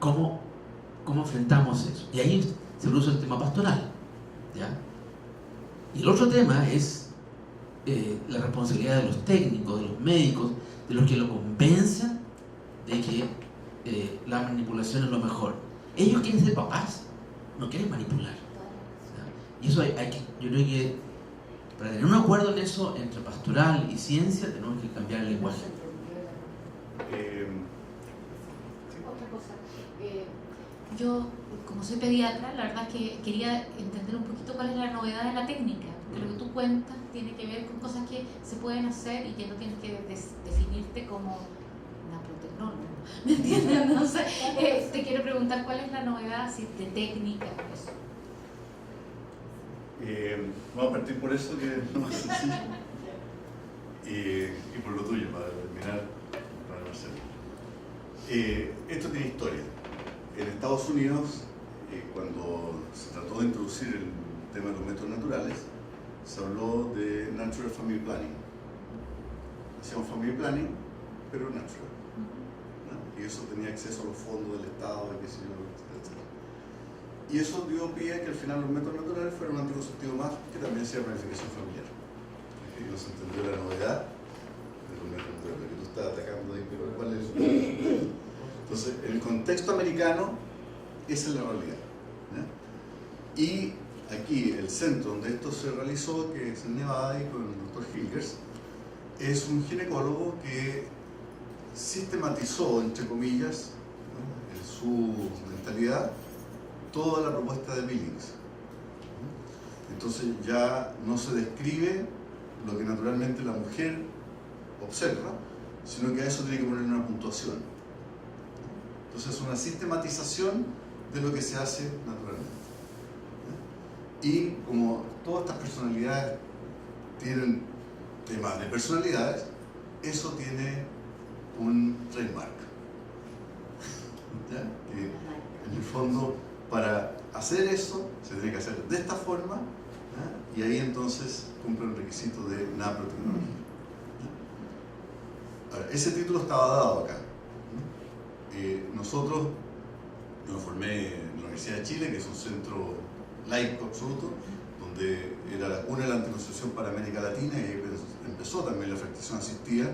¿Cómo enfrentamos eso? Y ahí se produce el tema pastoral, ¿ya? Y el otro tema es la responsabilidad de los técnicos, de los médicos, de los que lo convencen de que la manipulación es lo mejor. Ellos quieren ser papás, no quieren manipular. ¿Ya? Y eso yo creo que para tener un acuerdo en eso entre pastoral y ciencia tenemos que cambiar el lenguaje. Otra cosa. Yo, como soy pediatra, la verdad es que quería entender un poquito cuál es la novedad de la técnica. Porque lo que tú cuentas tiene que ver con cosas que se pueden hacer y que no tienes que definirte como una protecnóloga. ¿Me entiendes? Entonces, te quiero preguntar cuál es la novedad de técnica. Eso. Vamos a partir por eso, que es lo más sencillo. Y por lo tuyo, para terminar, para Marcelo. Esto tiene historia. En Estados Unidos, cuando se trató de introducir el tema de los métodos naturales, se habló de Natural Family Planning. Hacíamos Family Planning, pero natural, ¿no? Y eso tenía acceso a los fondos del Estado, etc. Y eso dio pie a que al final los métodos naturales fueron un anticonceptivo más que también sea planificación familiar. Y no se entendió la novedad de los métodos naturales, que tú estás atacando ahí, pero ¿cuál es? Entonces, en el contexto americano, esa es la realidad. ¿Ya? Y aquí, el centro donde esto se realizó, que es en Nevada y con el doctor Hilgers, es un ginecólogo que sistematizó, entre comillas, ¿no?, en su mentalidad, toda la propuesta de Billings. Entonces ya no se describe lo que naturalmente la mujer observa, sino que a eso tiene que ponerle una puntuación. Entonces es una sistematización de lo que se hace naturalmente. Y como todas estas personalidades tienen temas de personalidades, eso tiene un trademark. ¿Ya? Que en el fondo, para hacer eso, se tiene que hacer de esta forma, ¿ya? Y ahí entonces cumple el requisito de nanotecnología. Ahora, ese título estaba dado acá. Nosotros, yo me formé en la Universidad de Chile, que es un centro laico absoluto, donde era la cuna de la anticoncepción para América Latina, y ahí empezó también la fertilización asistida,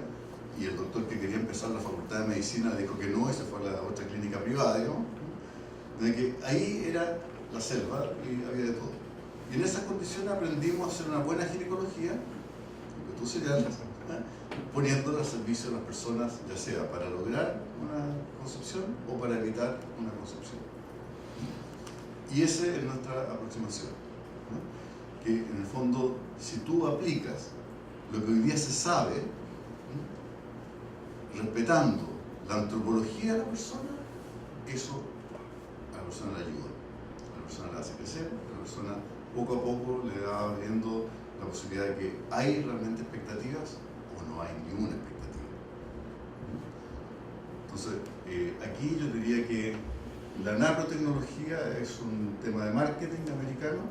y el doctor que quería empezar la facultad de medicina dijo que no, y se fue a la otra clínica privada, digamos, de que ahí era la selva y había de todo. Y en esas condiciones aprendimos a hacer una buena ginecología, lo que tú señalas, poniéndola al servicio de las personas, ya sea para lograr una concepción o para evitar una concepción. Y esa es nuestra aproximación, ¿no? Que en el fondo, si tú aplicas lo que hoy día se sabe, ¿no?, respetando la antropología de la persona, eso a la persona le ayuda, a la persona la hace crecer, a la persona poco a poco le va viendo la posibilidad de que hay realmente expectativas o no hay ninguna expectativa. Entonces, aquí yo diría que la nanotecnología es un tema de marketing americano,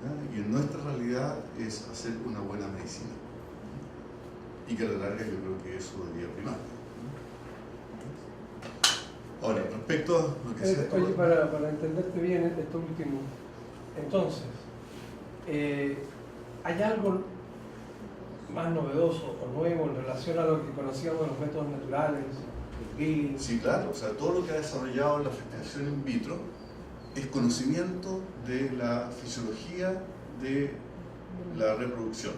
¿ya? Y en nuestra realidad es hacer una buena medicina. Y que a la larga yo creo que eso debería primar. Ahora, respecto a lo que decía... Oye, para entenderte bien esto último, entonces, ¿hay algo más novedoso o nuevo en relación a lo que conocíamos de los métodos naturales? Sí, claro, o sea, todo lo que ha desarrollado la fertilización in vitro es conocimiento de la fisiología de la reproducción.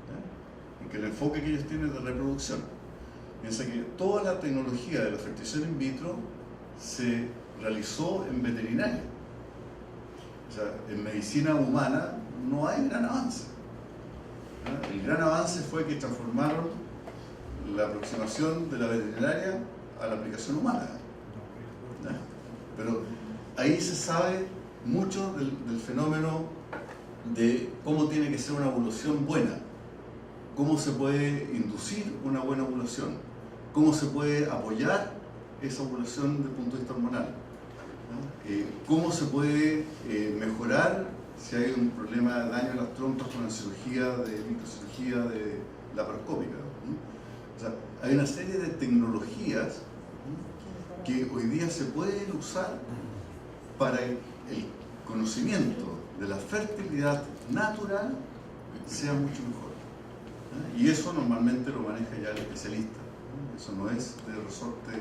¿Ya? Y que el enfoque que ellos tienen de reproducción. Piensa que toda la tecnología de la fertilización in vitro se realizó en veterinaria. O sea, en medicina humana no hay gran avance. ¿Ya? El gran avance fue que transformaron la aproximación de la veterinaria a la aplicación humana. ¿Ya? Pero ahí se sabe mucho del fenómeno de cómo tiene que ser una ovulación buena, cómo se puede inducir una buena ovulación, cómo se puede apoyar esa ovulación desde el punto de vista hormonal, ¿no? Cómo se puede mejorar si hay un problema de daño a las trompas con la cirugía de microcirugía de laparoscópica, ¿no? O sea, hay una serie de tecnologías, ¿no?, que hoy día se pueden usar para el conocimiento de la fertilidad natural sea mucho mejor, ¿no? Y eso normalmente lo maneja ya el especialista, ¿no? Eso no es de resorte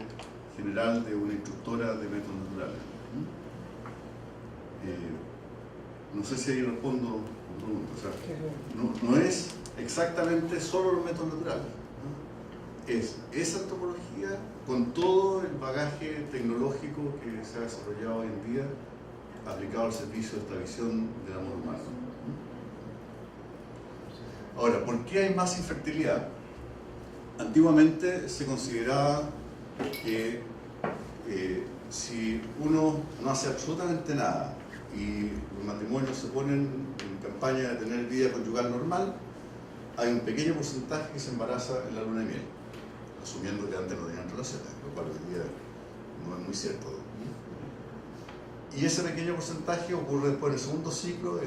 general de una instructora de métodos naturales, ¿no? No sé si ahí respondo a tu pregunta. O sea, no es exactamente solo los métodos naturales, ¿no? Es esa antropología con todo el bagaje tecnológico que se ha desarrollado hoy en día aplicado al servicio de esta visión del amor humano. Ahora, ¿por qué hay más infertilidad? Antiguamente se consideraba que si uno no hace absolutamente nada y los matrimonios se ponen en campaña de tener vida conyugal normal, hay un pequeño porcentaje que se embaraza en la luna de miel, asumiendo que antes no tenían relaciones, lo cual hoy día no es muy cierto. Y ese pequeño porcentaje ocurre después en el segundo ciclo,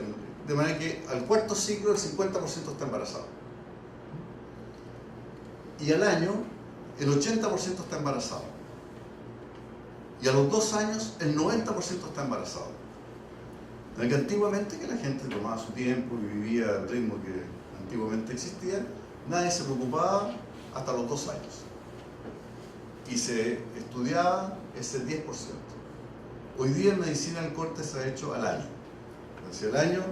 de manera que al cuarto ciclo el 50% está embarazado. Y al año el 80% está embarazado. Y a los 2 años el 90% está embarazado. De que antiguamente, que la gente tomaba su tiempo y vivía al ritmo que antiguamente existía, nadie se preocupaba hasta los 2 años. y se estudiaba ese 10%. Hoy día en medicina el corte se ha hecho al año. Si al año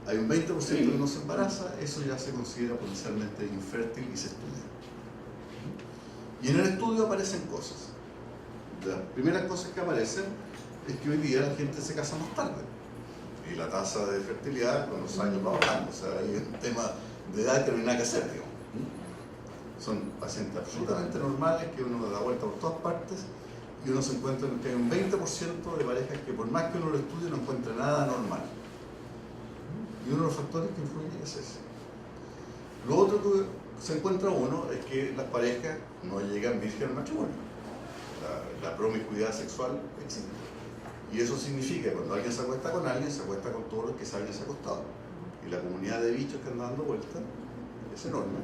hay un 20% que no se embaraza, eso ya se considera potencialmente infértil y se estudia. Y en el estudio aparecen cosas. Las primeras cosas que aparecen es que hoy día la gente se casa más tarde. Y la tasa de fertilidad con los años va bajando. O sea, hay un tema de edad que no hay nada que hacer, digamos. Son pacientes absolutamente normales que uno da vuelta por todas partes y uno se encuentra que hay un 20% de parejas que por más que uno lo estudie no encuentra nada normal. Y uno de los factores que influyen es ese. Lo otro que se encuentra uno es que las parejas no llegan virgen al matrimonio. La promiscuidad sexual existe. Y eso significa que cuando alguien se acuesta con alguien, se acuesta con todos los que alguien se ha acostado. Y la comunidad de bichos que andan dando vueltas es enorme.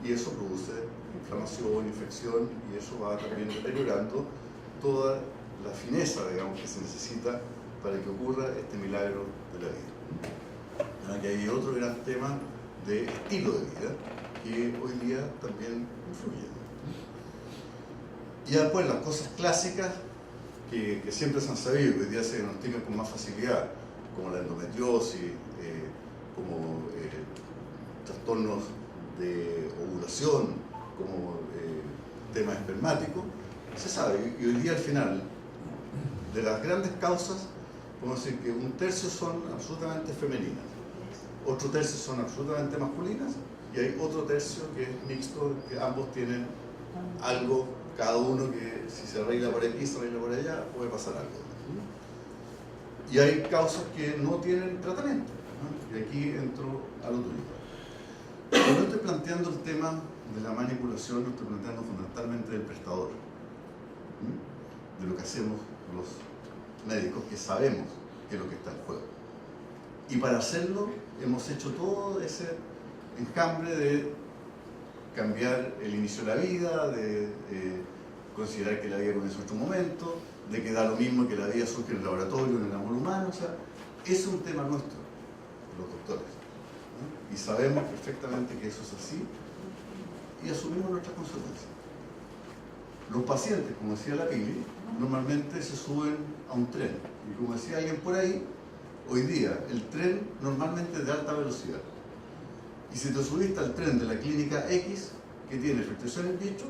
Y eso produce inflamación, infección, y eso va también deteriorando toda la fineza, digamos, que se necesita para que ocurra este milagro de la vida. Aquí hay otro gran tema de estilo de vida que hoy día también influye. Y después las cosas clásicas que siempre se han sabido, que hoy día se diagnostican con más facilidad, como la endometriosis, como trastornos de ovulación, como temas espermáticos, se sabe. Y hoy día al final, de las grandes causas, podemos decir que un tercio son absolutamente femeninas, otro tercio son absolutamente masculinas, y hay otro tercio que es mixto, que ambos tienen algo, cada uno que si se arregla por aquí, se arregla por allá, puede pasar algo. Y hay causas que no tienen tratamiento, ¿no? Y aquí entro a lo tuyo. Cuando estoy planteando el tema de la manipulación, lo estoy planteando fundamentalmente del prestador, de lo que hacemos los médicos, que sabemos qué es lo que está en juego. Y para hacerlo hemos hecho todo ese enjambre de cambiar el inicio de la vida, de considerar que la vida comenzó en otro momento, de que da lo mismo que la vida surge en el laboratorio, en el amor humano. O sea, es un tema nuestro, los doctores, ¿no? Y sabemos perfectamente que eso es así y asumimos nuestras consecuencias. Los pacientes, como decía la Pili, normalmente se suben a un tren. Y como decía alguien por ahí, hoy día el tren normalmente es de alta velocidad. Y si te subiste al tren de la clínica X, que tiene fertilización in vitro,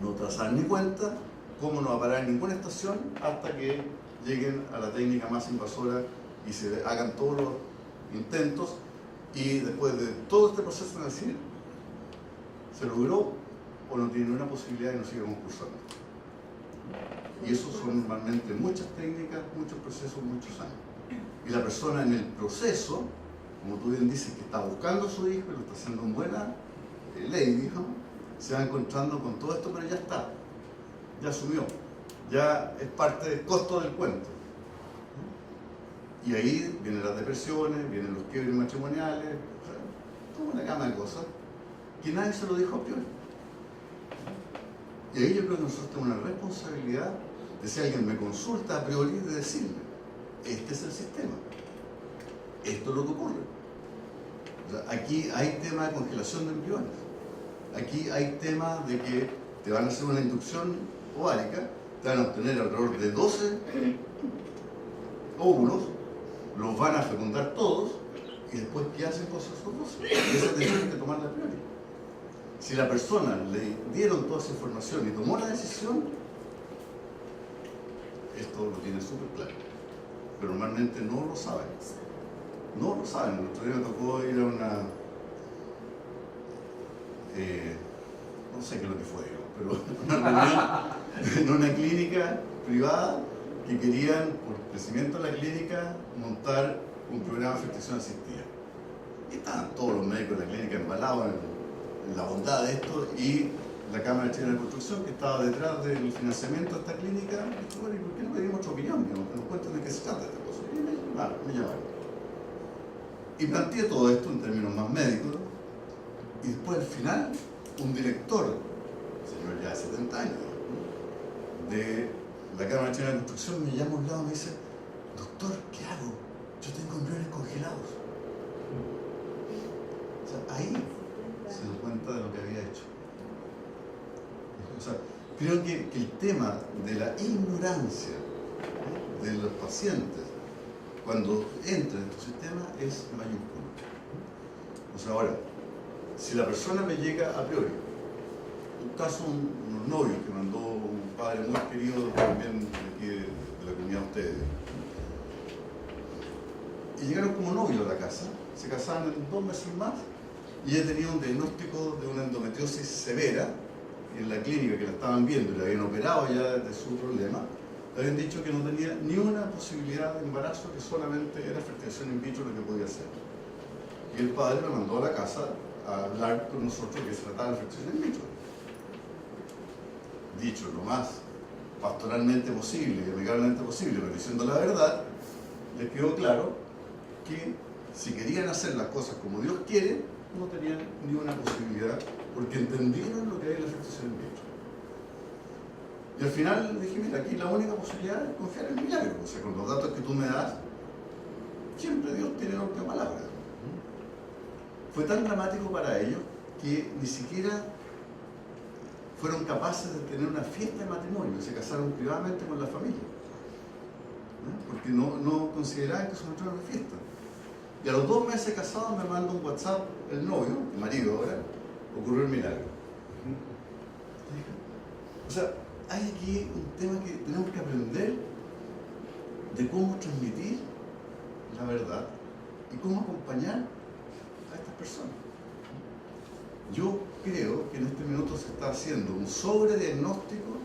no te vas a dar ni cuenta cómo no va a parar en ninguna estación hasta que lleguen a la técnica más invasora y se hagan todos los intentos, y después de todo este proceso van a decir, ¿se logró o no tiene una posibilidad de no seguir concursando? Y eso son normalmente muchas técnicas, muchos procesos, muchos años. Y la persona en el proceso, como tú bien dices, que está buscando a su hijo y lo está haciendo en buena ley, ¿no? Se va encontrando con todo esto, pero ya está, ya asumió, ya es parte del costo del cuento. Y ahí vienen las depresiones, vienen los quiebres matrimoniales, o sea, toda una gama de cosas que nadie se lo dijo a priori. Y ahí yo creo que nosotros tenemos una responsabilidad de, si alguien me consulta a priori, de decirle, este es el sistema, esto es lo que ocurre. O sea, aquí hay tema de congelación de embriones, aquí hay tema de que te van a hacer una inducción ovárica, te van a obtener alrededor de 12 óvulos, los van a fecundar todos, y después, ¿qué hacen con esos 12? Y esa decisión hay que tomarla a priori. Si la persona le dieron toda esa información y tomó la decisión, esto lo tiene súper claro. Pero normalmente no lo saben. No lo saben. El otro día me tocó ir a una... no sé qué es lo que fue, pero una reunión en una clínica privada que querían, por crecimiento de la clínica, montar un programa de fertilización asistida. Y estaban todos los médicos de la clínica embalados en la bondad de esto, y la Cámara Chilena de Construcción, que estaba detrás del financiamiento de esta clínica, dijo, bueno, ¿y por qué no pedimos otra opinión? Que nos cuenten de qué se trata esta cosa. Y me llamaron. Y planteé todo esto en términos más médicos, y después al final, un director, señor ya de 70 años, de la Cámara Chilena de Construcción, me llama a un lado y me dice, doctor, ¿qué hago? Yo tengo embriones congelados. O sea, ahí se dio cuenta de lo que había hecho. O sea, creo que el tema de la ignorancia de los pacientes cuando entra en tu sistema es mayúsculo. O sea, ahora, si la persona me llega a priori, un caso, unos novios que mandó un padre muy querido también de aquí de la comunidad de ustedes, y llegaron como novios a la casa, se casaron en 2 meses más, y ella tenía un diagnóstico de una endometriosis severa en la clínica que la estaban viendo y la habían operado ya de su problema. Le habían dicho que no tenía ni una posibilidad de embarazo, que solamente era fertilización in vitro lo que podía hacer. Y el padre me mandó a la casa a hablar con nosotros que se trataba de fertilización in vitro. Dicho lo más pastoralmente posible y amigablemente posible, pero diciendo la verdad, les quedó claro que si querían hacer las cosas como Dios quiere, no tenían ni una posibilidad, porque entendieron lo que es la fertilización in vitro. Y al final dije, mira, aquí la única posibilidad es confiar en el milagro. O sea, con los datos que tú me das, siempre Dios tiene la última palabra. Fue tan dramático para ellos que ni siquiera fueron capaces de tener una fiesta de matrimonio, se casaron privadamente con la familia, porque no consideraban que eso no era una fiesta. Y a los 2 meses casados me manda un WhatsApp el novio, el marido ahora, ocurrió el milagro. O sea, hay aquí un tema que tenemos que aprender de cómo transmitir la verdad y cómo acompañar a estas personas. Yo creo que en este minuto se está haciendo un sobrediagnóstico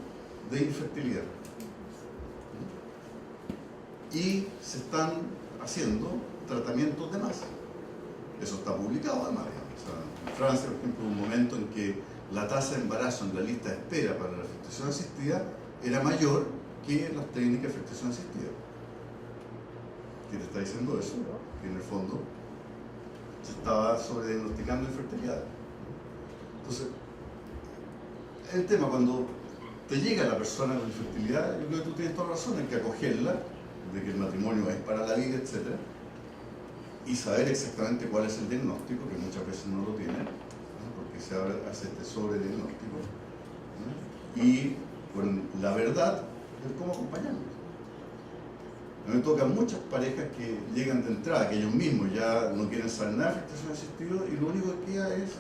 de infertilidad. Y se están haciendo tratamientos de más. Eso está publicado además. O sea, en Francia, por ejemplo, hubo un momento en que la tasa de embarazo en la lista de espera para la fertilización asistida era mayor que en las técnicas de fertilización asistida. ¿Qué te está diciendo eso? Que en el fondo se estaba sobrediagnosticando infertilidad. Entonces, el tema cuando te llega la persona con infertilidad, yo creo que tú tienes toda razón en que acogerla, de que el matrimonio es para la vida, etc. Y saber exactamente cuál es el diagnóstico, que muchas veces no lo tienen, porque se hace este sobrediagnóstico, y con la verdad de cómo acompañarlos. A mí me tocan muchas parejas que llegan de entrada, que ellos mismos ya no quieren saber nada de fertilización asistida y lo único que queda es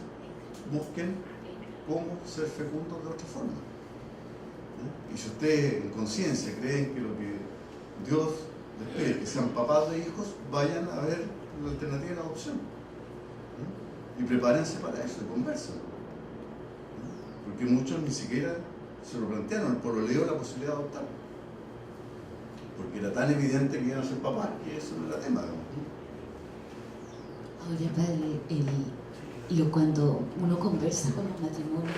busquen cómo ser fecundos de otra forma. Y si ustedes en conciencia creen que lo que Dios les pide que sean papás de hijos, vayan a ver la alternativa de la adopción. Y prepárense para eso, y conversen. Porque muchos ni siquiera se lo plantearon, el pololeo la posibilidad de adoptar. Porque era tan evidente que iban a ser papás que eso no era tema. Ahora, padre, cuando uno conversa con los matrimonios,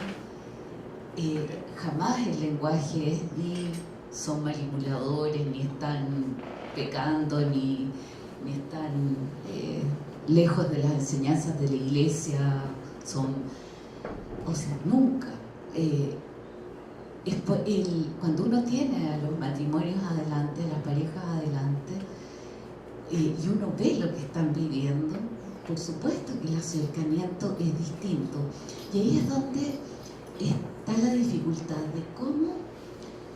jamás el lenguaje es ni son manipuladores, ni están pecando, ni están lejos de las enseñanzas de la iglesia, nunca. Cuando uno tiene a los matrimonios adelante, las parejas adelante, y uno ve lo que están viviendo, por supuesto que el acercamiento es distinto. Y ahí es donde está la dificultad de cómo,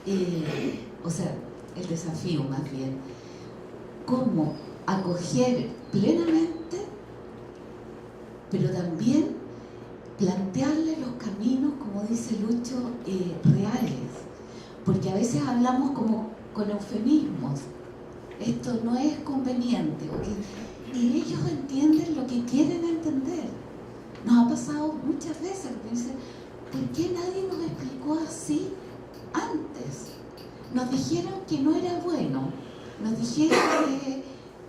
el desafío más bien, cómo acoger plenamente, pero también plantearle los caminos, como dice Lucho, reales. Porque a veces hablamos como con eufemismos. Esto no es conveniente. Y ellos entienden lo que quieren entender. Nos ha pasado muchas veces que dicen, ¿por qué nadie nos explicó así antes? Nos dijeron que no era bueno, nos dijeron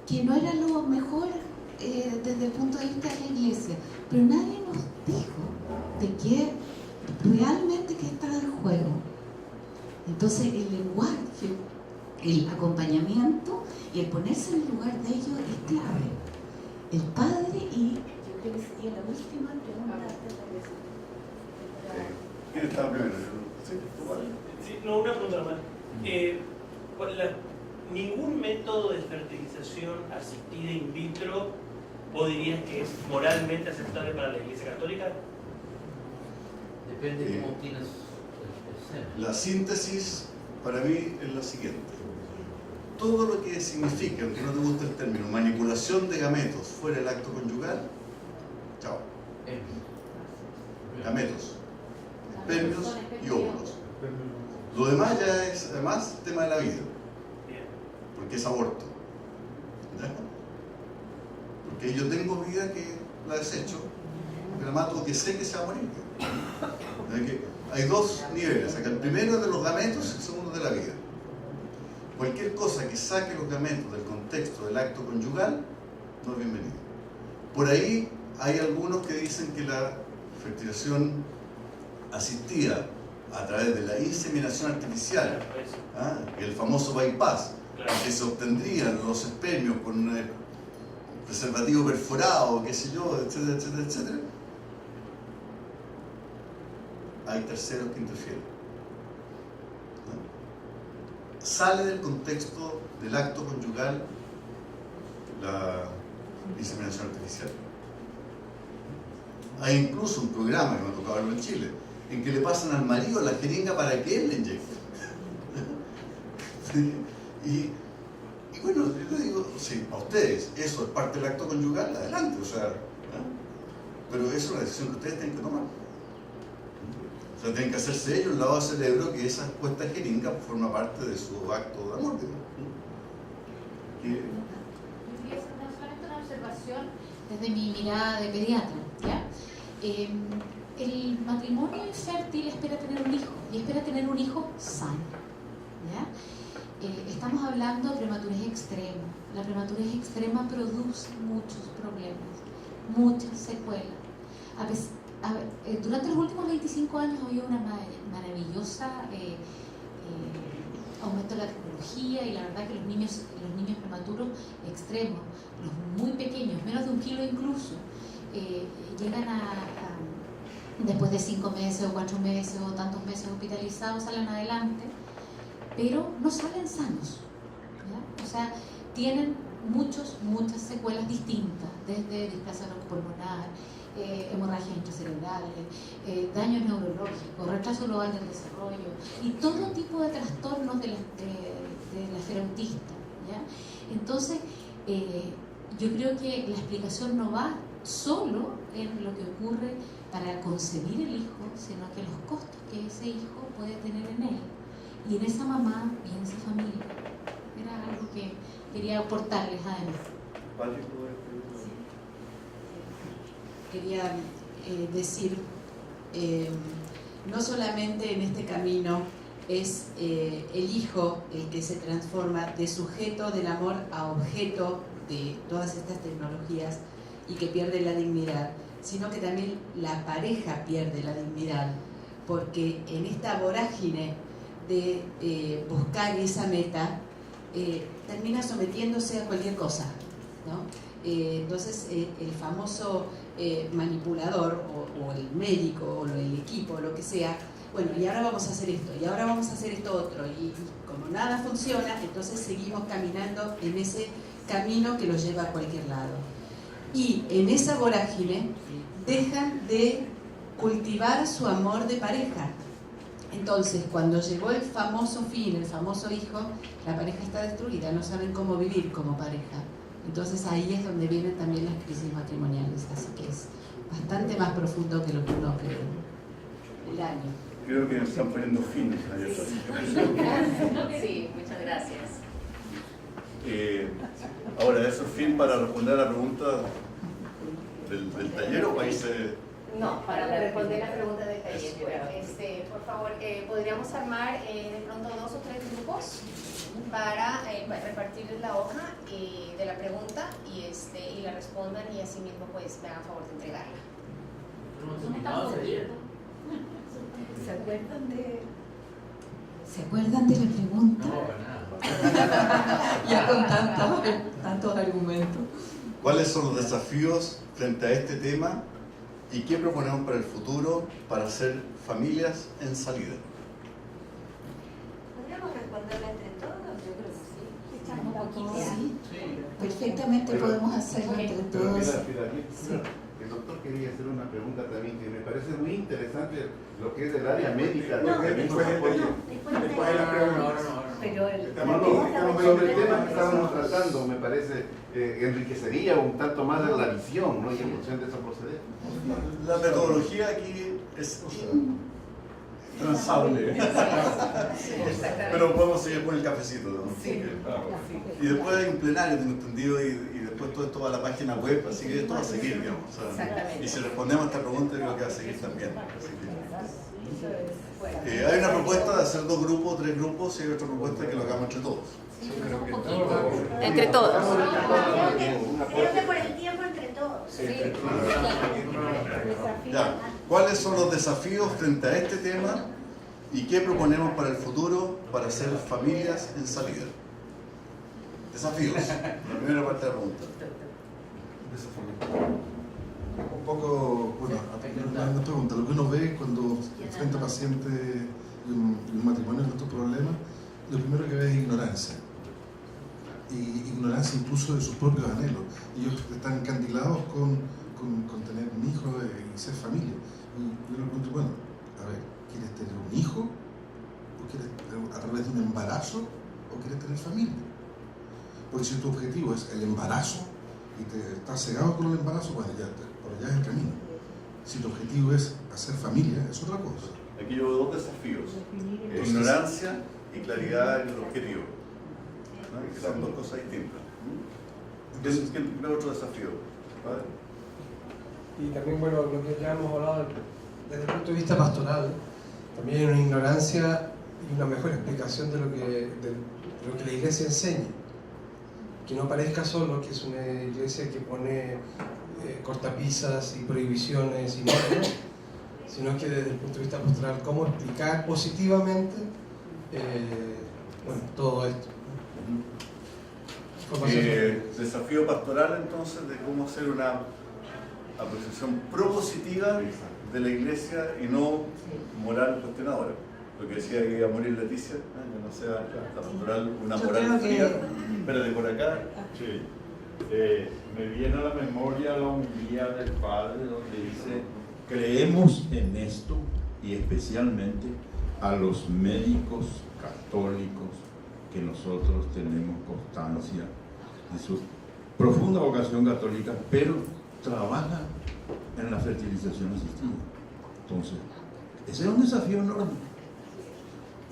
que no era lo mejor desde el punto de vista de la iglesia, pero nadie nos dijo de qué realmente que estaba en juego. Entonces el lenguaje, el acompañamiento y el ponerse en el lugar de ellos es clave. El padre y yo creo que sería la última pregunta. ¿Quién estaba primero? Sí, no, una pregunta más. ¿Ningún método de fertilización asistida in vitro vos dirías que es moralmente aceptable para la Iglesia Católica? Depende de cómo tienes el La síntesis para mí es la siguiente. Todo lo que signifique, aunque no te guste el término, manipulación de gametos fuera del acto conyugal, chao. Gametos, espermios y óvulos. Lo demás ya es, además, tema de la vida, porque es aborto. ¿Ya? Porque yo tengo vida que la desecho, que la mato, que sé que se va a morir. Hay dos niveles, acá el primero es de los gametos y el segundo de la vida. Cualquier cosa que saque los gametos del contexto del acto conyugal no es bienvenido. Por ahí hay algunos que dicen que la fertilización asistida a través de la inseminación artificial, el famoso bypass, que se obtendrían los espermios con un preservativo perforado, qué sé yo, etcétera, etcétera, etcétera. Hay terceros que interfieren. Sale del contexto del acto conyugal la inseminación artificial. Hay incluso un programa que me ha tocado verlo en Chile, en que le pasan al marido la jeringa para que él le inyecte. Y bueno, yo le digo, sí, a ustedes, eso es parte del acto conyugal, adelante, o sea, pero eso es una decisión que ustedes tienen que tomar. O sea, tienen que hacerse ellos un lavado de cerebro que esa puesta de jeringa forma parte de su acto de amor. Yo quería hacer solamente una observación desde mi mirada de pediatra, ¿ya? El matrimonio infértil espera tener un hijo, y espera tener un hijo sano, ¿ya? Estamos hablando de prematurez extrema. La prematurez extrema produce muchos problemas, muchas secuelas. Durante los últimos 25 años ha habido una maravillosa aumento de la tecnología, y la verdad que los niños prematuros extremos, los muy pequeños, menos de 1 kilo incluso, llegan después de 5 meses o 4 meses o tantos meses hospitalizados, salen adelante, pero no salen sanos, ¿ya? O sea, tienen muchas secuelas distintas, desde displasia pulmonar, hemorragias intracerebrales, daños neurológicos, retraso global del desarrollo y todo tipo de trastornos de la esfera autista, ¿ya? Entonces, yo creo que la explicación no va solo en lo que ocurre para concebir el hijo, sino que los costos que ese hijo puede tener en él y en esa mamá y en esa familia. Era algo que quería aportarles además. Quería decir, no solamente en este camino es el hijo el que se transforma de sujeto del amor a objeto de todas estas tecnologías y que pierde la dignidad, sino que también la pareja pierde la dignidad, porque en esta vorágine de buscar esa meta termina sometiéndose a cualquier cosa, ¿no? Entonces el famoso manipulador o el médico o el equipo o lo que sea, bueno, y ahora vamos a hacer esto y ahora vamos a hacer esto otro, y como nada funciona, entonces seguimos caminando en ese camino que los lleva a cualquier lado, y en esa vorágine dejan de cultivar su amor de pareja. Entonces, cuando llegó el famoso fin, el famoso hijo, la pareja está destruida, no saben cómo vivir como pareja. Entonces ahí es donde vienen también las crisis matrimoniales, así que es bastante más profundo que lo que uno cree. El año. Creo que nos están poniendo fines a eso. Sí, muchas gracias. Ahora, ¿eso es fin para responder a la pregunta del taller o ahí se...? No, para responder las preguntas del taller. Bueno, por favor, ¿podríamos armar de pronto 2 o 3 grupos para repartirles la hoja de la pregunta y la respondan, y así mismo pues me hagan favor de entregarla? ¿Se acuerdan de la pregunta? Ya con tantos argumentos. ¿Cuáles son los desafíos frente a este tema y qué proponemos para el futuro para hacer familias en salida? ¿Podríamos responderla entre todos? Yo creo que sí. Echamos un poquito. Sí, perfectamente podemos hacerlo entre todos. Sí. doctor quería hacer una pregunta también que me parece muy interesante lo que es del área médica. Después de la pregunta. Pero sobre el tema que estábamos tratando me parece enriquecería un tanto más de la visión, ¿no? Y en función de esa procedencia. La metodología aquí es intransable. Pero podemos seguir con el cafecito, ¿no? Sí. Y después hay un plenario, tengo entendido, y después todo esto va a la página web, así que esto va a seguir, digamos. O sea, y si respondemos a esta pregunta, creo que va a seguir también. Así que, hay una propuesta de hacer 2 grupos, 3 grupos, y hay otra propuesta que lo hagamos entre todos. Entre todos. Creo que por el tiempo entre todos. Ya. ¿Cuáles son los desafíos frente a este tema y qué proponemos para el futuro para hacer familias en salida? Desafíos. La primera parte de la pregunta. Un poco, bueno, una pregunta. Lo que uno ve cuando enfrenta a pacientes y un matrimonio con estos problemas, lo primero que ve es ignorancia. Y ignorancia incluso de sus propios anhelos. Ellos están encandilados con tener un hijo y ser familia. Y yo le pregunto, bueno, a ver, ¿quieres tener un hijo? ¿O quieres a través de un embarazo? ¿O quieres tener familia? Porque si tu objetivo es el embarazo y te estás cegado con el embarazo, bueno, por allá es el camino. Si tu objetivo es hacer familia, es otra cosa. Aquí yo veo 2 desafíos. Ignorancia y claridad en el objetivo. ¿No? Que son 2 cosas distintas. Entonces, ¿qué otro desafío? ¿Vale? Y también, bueno, lo que ya hemos hablado desde el punto de vista pastoral, también hay una ignorancia y una mejor explicación de lo que la Iglesia enseña. Que no parezca solo que es una iglesia que pone cortapisas y prohibiciones y normas, sino que desde el punto de vista pastoral, cómo explicar positivamente bueno, todo esto. Desafío pastoral entonces de cómo hacer una apreciación propositiva de la iglesia y no moral cuestionadora. Lo que decía que iba a morir Leticia, que no sea la pastoral una moral fría. Espérate, por acá. Sí. Me viene a la memoria la homilía del Padre donde dice: creemos en esto y especialmente a los médicos católicos que nosotros tenemos constancia de su profunda vocación católica, pero trabajan en la fertilización asistida. Entonces, ese es un desafío enorme.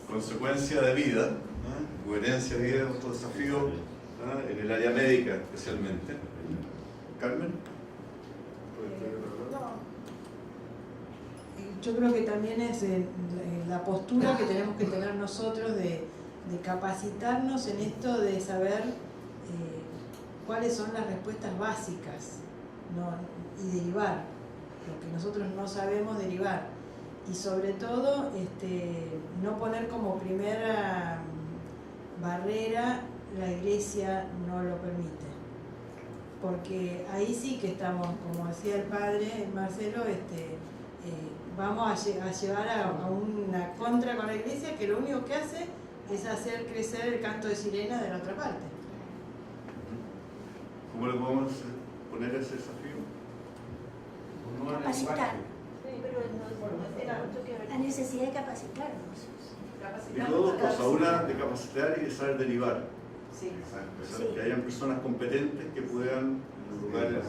Consecuencia de vida, coherencia de vida es otro desafío en el área médica especialmente. Carmen. Yo creo que también es la postura que tenemos que tener nosotros de capacitarnos en esto de saber cuáles son las respuestas básicas, ¿no? Y derivar lo que nosotros no sabemos derivar. Y sobre todo no poner como primera barrera la iglesia no lo permite, porque ahí sí que estamos, como decía el padre Marcelo, vamos a llevar a una contra con la iglesia que lo único que hace es hacer crecer el canto de sirena de la otra parte. ¿Cómo le podemos poner ese desafío? Capacitar. La necesidad de capacitarnos. Y dos cosas, una de capacitar y de saber derivar. Sí. Que hayan personas competentes que puedan en lugares.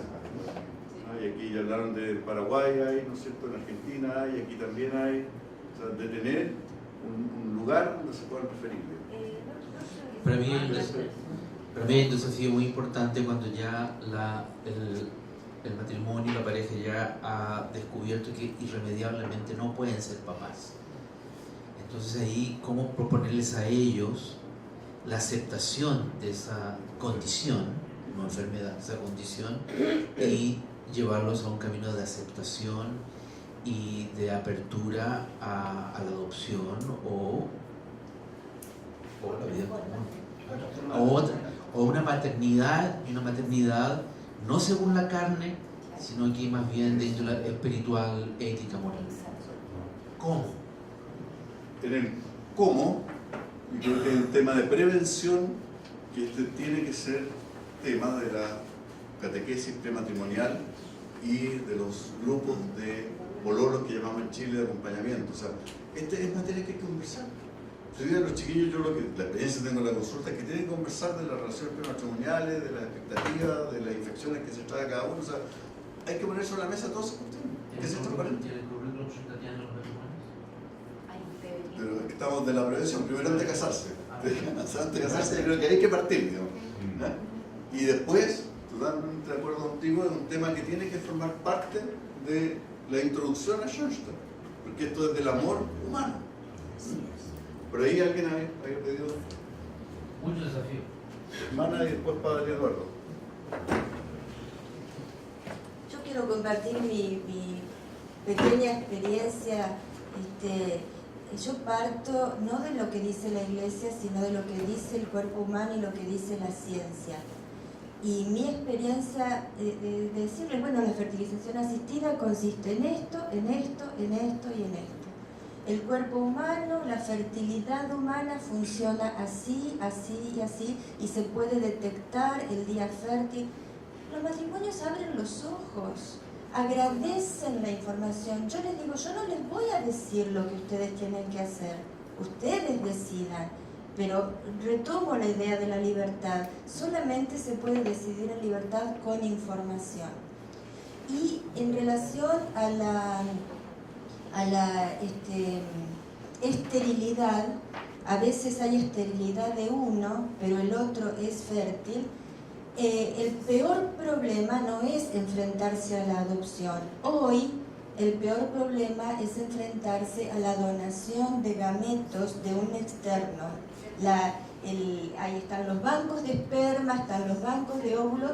Y aquí ya hablaron de Paraguay, hay, ¿no es cierto? En Argentina hay, y aquí también hay. O sea, de tener un lugar donde se puedan referir. Para mí hay un desafío muy importante cuando ya el matrimonio y la pareja ya ha descubierto que irremediablemente no pueden ser papás. Entonces ahí, ¿cómo proponerles a ellos la aceptación de esa condición, no enfermedad, esa condición, y llevarlos a un camino de aceptación y de apertura a la adopción o la vida común? O una paternidad y una maternidad no según la carne, sino que más bien de índole espiritual, ética, moral. ¿Cómo? Tener cómo, y creo que es un tema de prevención, que tiene que ser tema de la catequesis prematrimonial y de los grupos de pololos que llamamos en Chile de acompañamiento. O sea, esta es materia que hay que conversar. Hoy día los chiquillos, yo la experiencia que tengo en la consulta es que tienen que conversar de las relaciones prematrimoniales, de las expectativas, de las infecciones que se trae cada uno. O sea, hay que poner sobre la mesa todas esas cuestiones. Que se transparente. Pero es que estamos de la prevención, primero antes de casarse. Antes de casarse yo creo que hay que partir, digamos. Y después, totalmente de acuerdo contigo, es un tema que tiene que formar parte de la introducción a Schoenstatt, porque esto es del amor humano. Por ahí alguien había pedido muchos desafíos. Hermana y después Padre Eduardo. Yo quiero compartir mi pequeña experiencia. Yo parto no de lo que dice la Iglesia, sino de lo que dice el cuerpo humano y lo que dice la ciencia. Y mi experiencia de decirles, bueno, la fertilización asistida consiste en esto, en esto, en esto y en esto. El cuerpo humano, la fertilidad humana funciona así, así y así, y se puede detectar el día fértil. Los matrimonios abren los ojos, agradecen la información. Yo les digo, yo no les voy a decir lo que ustedes tienen que hacer, ustedes decidan, pero retomo la idea de la libertad. Solamente se puede decidir en libertad con información. Y en relación a la esterilidad, a veces hay esterilidad de uno, pero el otro es fértil. El peor problema no es enfrentarse a la adopción. Hoy el peor problema es enfrentarse a la donación de gametos de un externo. Ahí están los bancos de esperma, están los bancos de óvulos,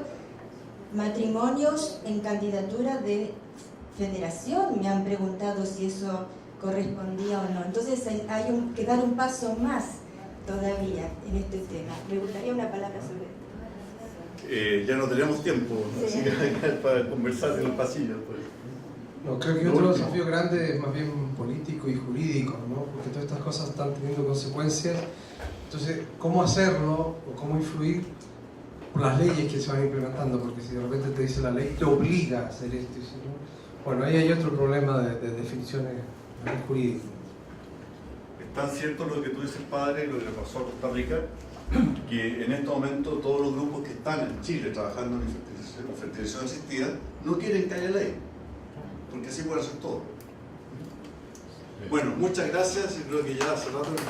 matrimonios en candidatura de federación. Me han preguntado si eso correspondía o no. Entonces hay que dar un paso más todavía en este tema. Me gustaría una palabra sobre esto. Ya no tenemos tiempo, así que para conversar en el pasillo. Pues. No, creo que otro desafío grande es más bien político y jurídico, ¿no? Porque todas estas cosas están teniendo consecuencias. Entonces, ¿cómo hacerlo o cómo influir por las leyes que se van implementando? Porque si de repente te dice la ley, te obliga a hacer esto. ¿No? Bueno, ahí hay otro problema de definiciones jurídicas. Es tan cierto lo que tú dices, padre, y lo que le pasó a Costa Rica, que en este momento todos los grupos que están en Chile trabajando en fertilización asistida no quieren que haya ley, porque así puede hacer todo. Bueno, muchas gracias y creo que ya hace rato que